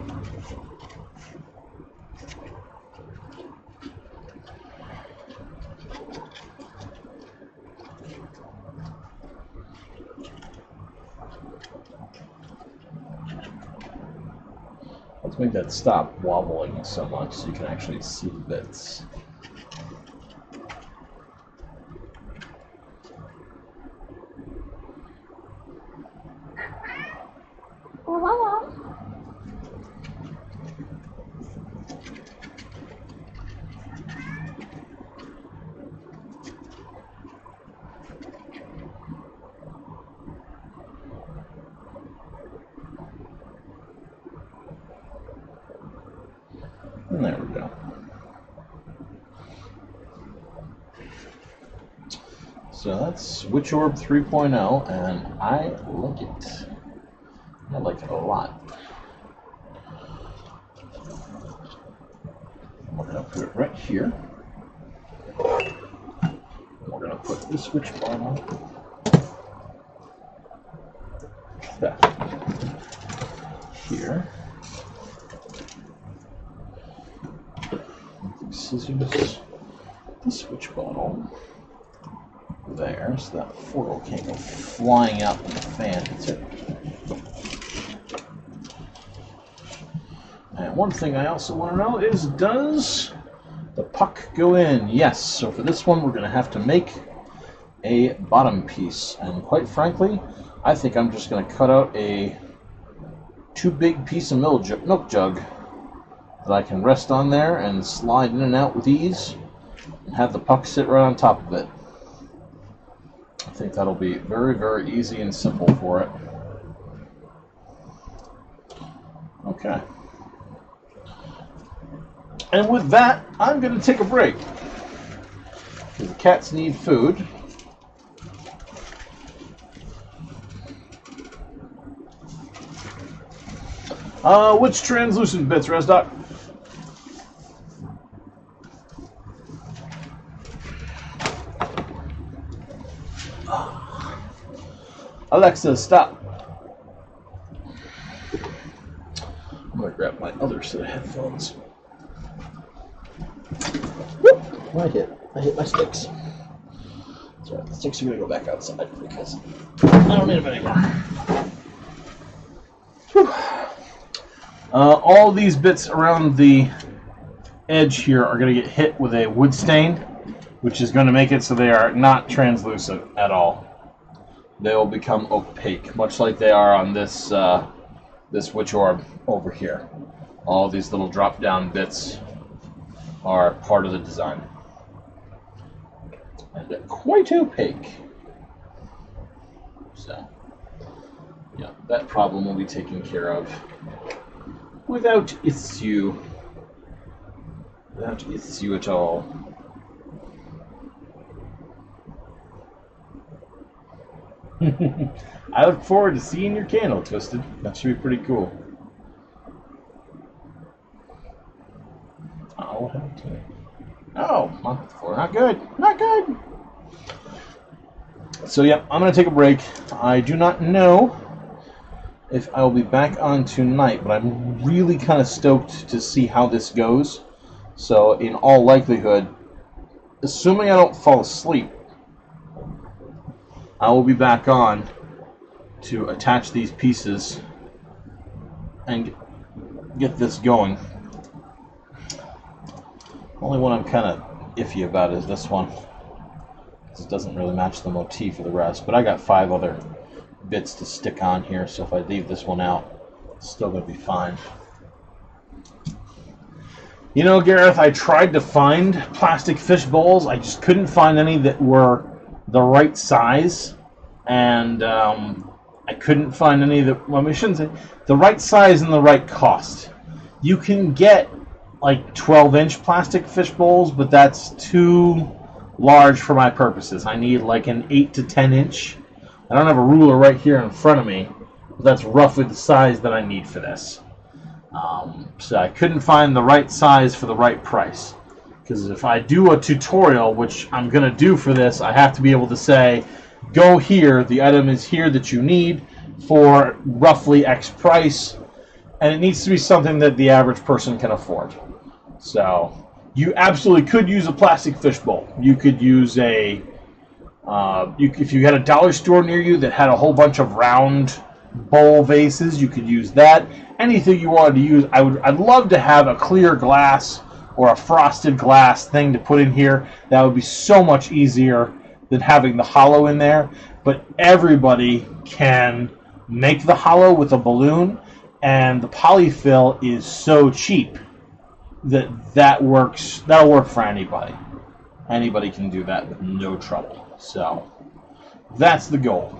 Let's make that stop wobbling so much so you can actually see the bits. And there we go. So that's Wytch Orb 3.0, and I like it. I like it a lot. We're going to put it right here. We're going to put this switch bottle here. Scissors, the switch bottle there, so that foil can't go flying out when the fan hits it. And one thing I also want to know is, does the puck go in? Yes, so for this one we're going to have to make a bottom piece, and quite frankly, I think I'm just going to cut out a too big piece of milk jug that I can rest on there and slide in and out with ease and have the puck sit right on top of it. I think that'll be very, very easy and simple for it. Okay. And with that, I'm going to take a break, because the cats need food. Which translucent bits, Resdoc? Alexa, stop. set of headphones. Whoop! I hit my sticks. That's right, the sticks are going to go back outside because I don't need them anymore. Whew. All these bits around the edge here are going to get hit with a wood stain, which is going to make it so they are not translucent at all. They will become opaque, much like they are on this this Wytch Orb over here. All these little drop-down bits are part of the design. And they're quite opaque. So, yeah, that problem will be taken care of without issue. Without issue at all. I look forward to seeing your candle, Twisted. That should be pretty cool. Oh, what happened to it? Oh, month before. Not good. Not good. So, yeah, I'm going to take a break. I do not know if I will be back on tonight, but I'm really kind of stoked to see how this goes. So, in all likelihood, assuming I don't fall asleep, I will be back on to attach these pieces and get this going. Only one I'm kind of iffy about is this one. This doesn't really match the motif of the rest, but I got 5 other bits to stick on here, so if I leave this one out, it's still going to be fine. You know, Gareth, I tried to find plastic fish bowls. I just couldn't find any that were the right size, and I couldn't find any that, well, I shouldn't say, the right size and the right cost. You can get like 12-inch plastic fish bowls, but that's too large for my purposes. I need like an 8 to 10-inch. I don't have a ruler right here in front of me, but that's roughly the size that I need for this. So I couldn't find the right size for the right price. Because if I do a tutorial, which I'm going to do for this, I have to be able to say, go here, the item is here that you need for roughly X price, and it needs to be something that the average person can afford. So you absolutely could use a plastic fish bowl. You could use a, if you had a dollar store near you that had a whole bunch of round bowl vases, you could use that. Anything you wanted to use, I'd love to have a clear glass or a frosted glass thing to put in here. That would be so much easier than having the hollow in there. But everybody can make the hollow with a balloon, and the polyfill is so cheap that works. That'll work for anybody. Anybody can do that with no trouble. So that's the goal.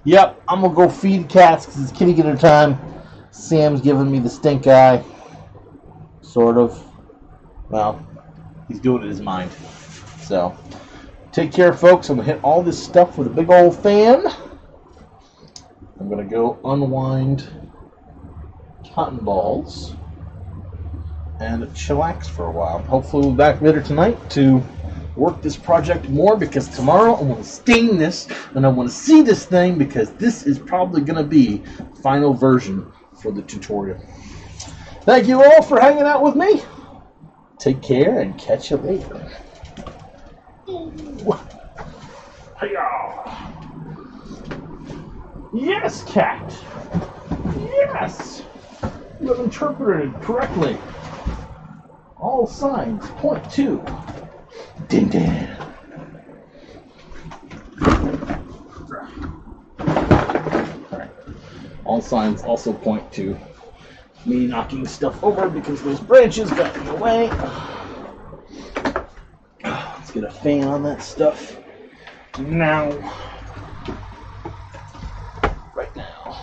Yep, I'm gonna go feed cats because it's kitty dinner time. Sam's giving me the stink eye, sort of. Well, he's doing it his mind. So take care, folks. I'm gonna hit all this stuff with a big old fan. I'm gonna go unwind cotton balls and chillax for a while. Hopefully we'll be back later tonight to work this project more, because tomorrow I want to stain this and I want to see this thing, because this is probably going to be the final version for the tutorial. Thank you all for hanging out with me. Take care and catch you later. Yes, cat. Yes. You have interpreted correctly. All signs point to ding ding. Alright. All signs also point to me knocking stuff over because those branches got in the way. Let's get a fan on that stuff now. Right now.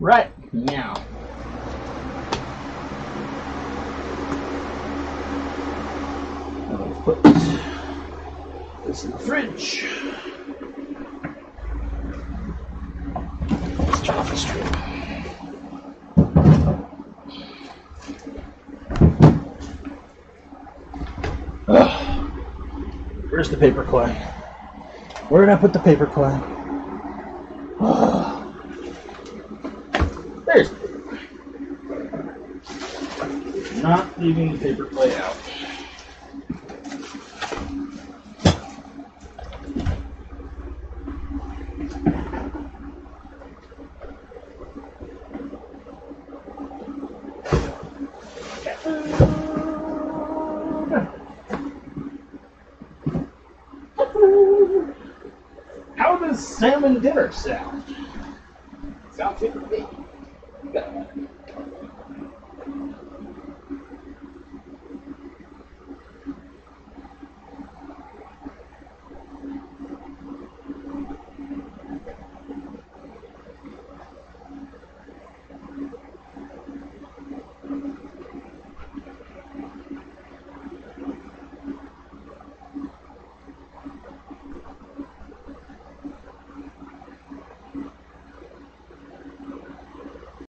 Right now. Put this in the fridge. Let's turn off the stream. Where's the paper clay? Where did I put the paper clay? There's the paper clay. leaving the paper play out. How does salmon dinner sound? Sounds good to me. You got it.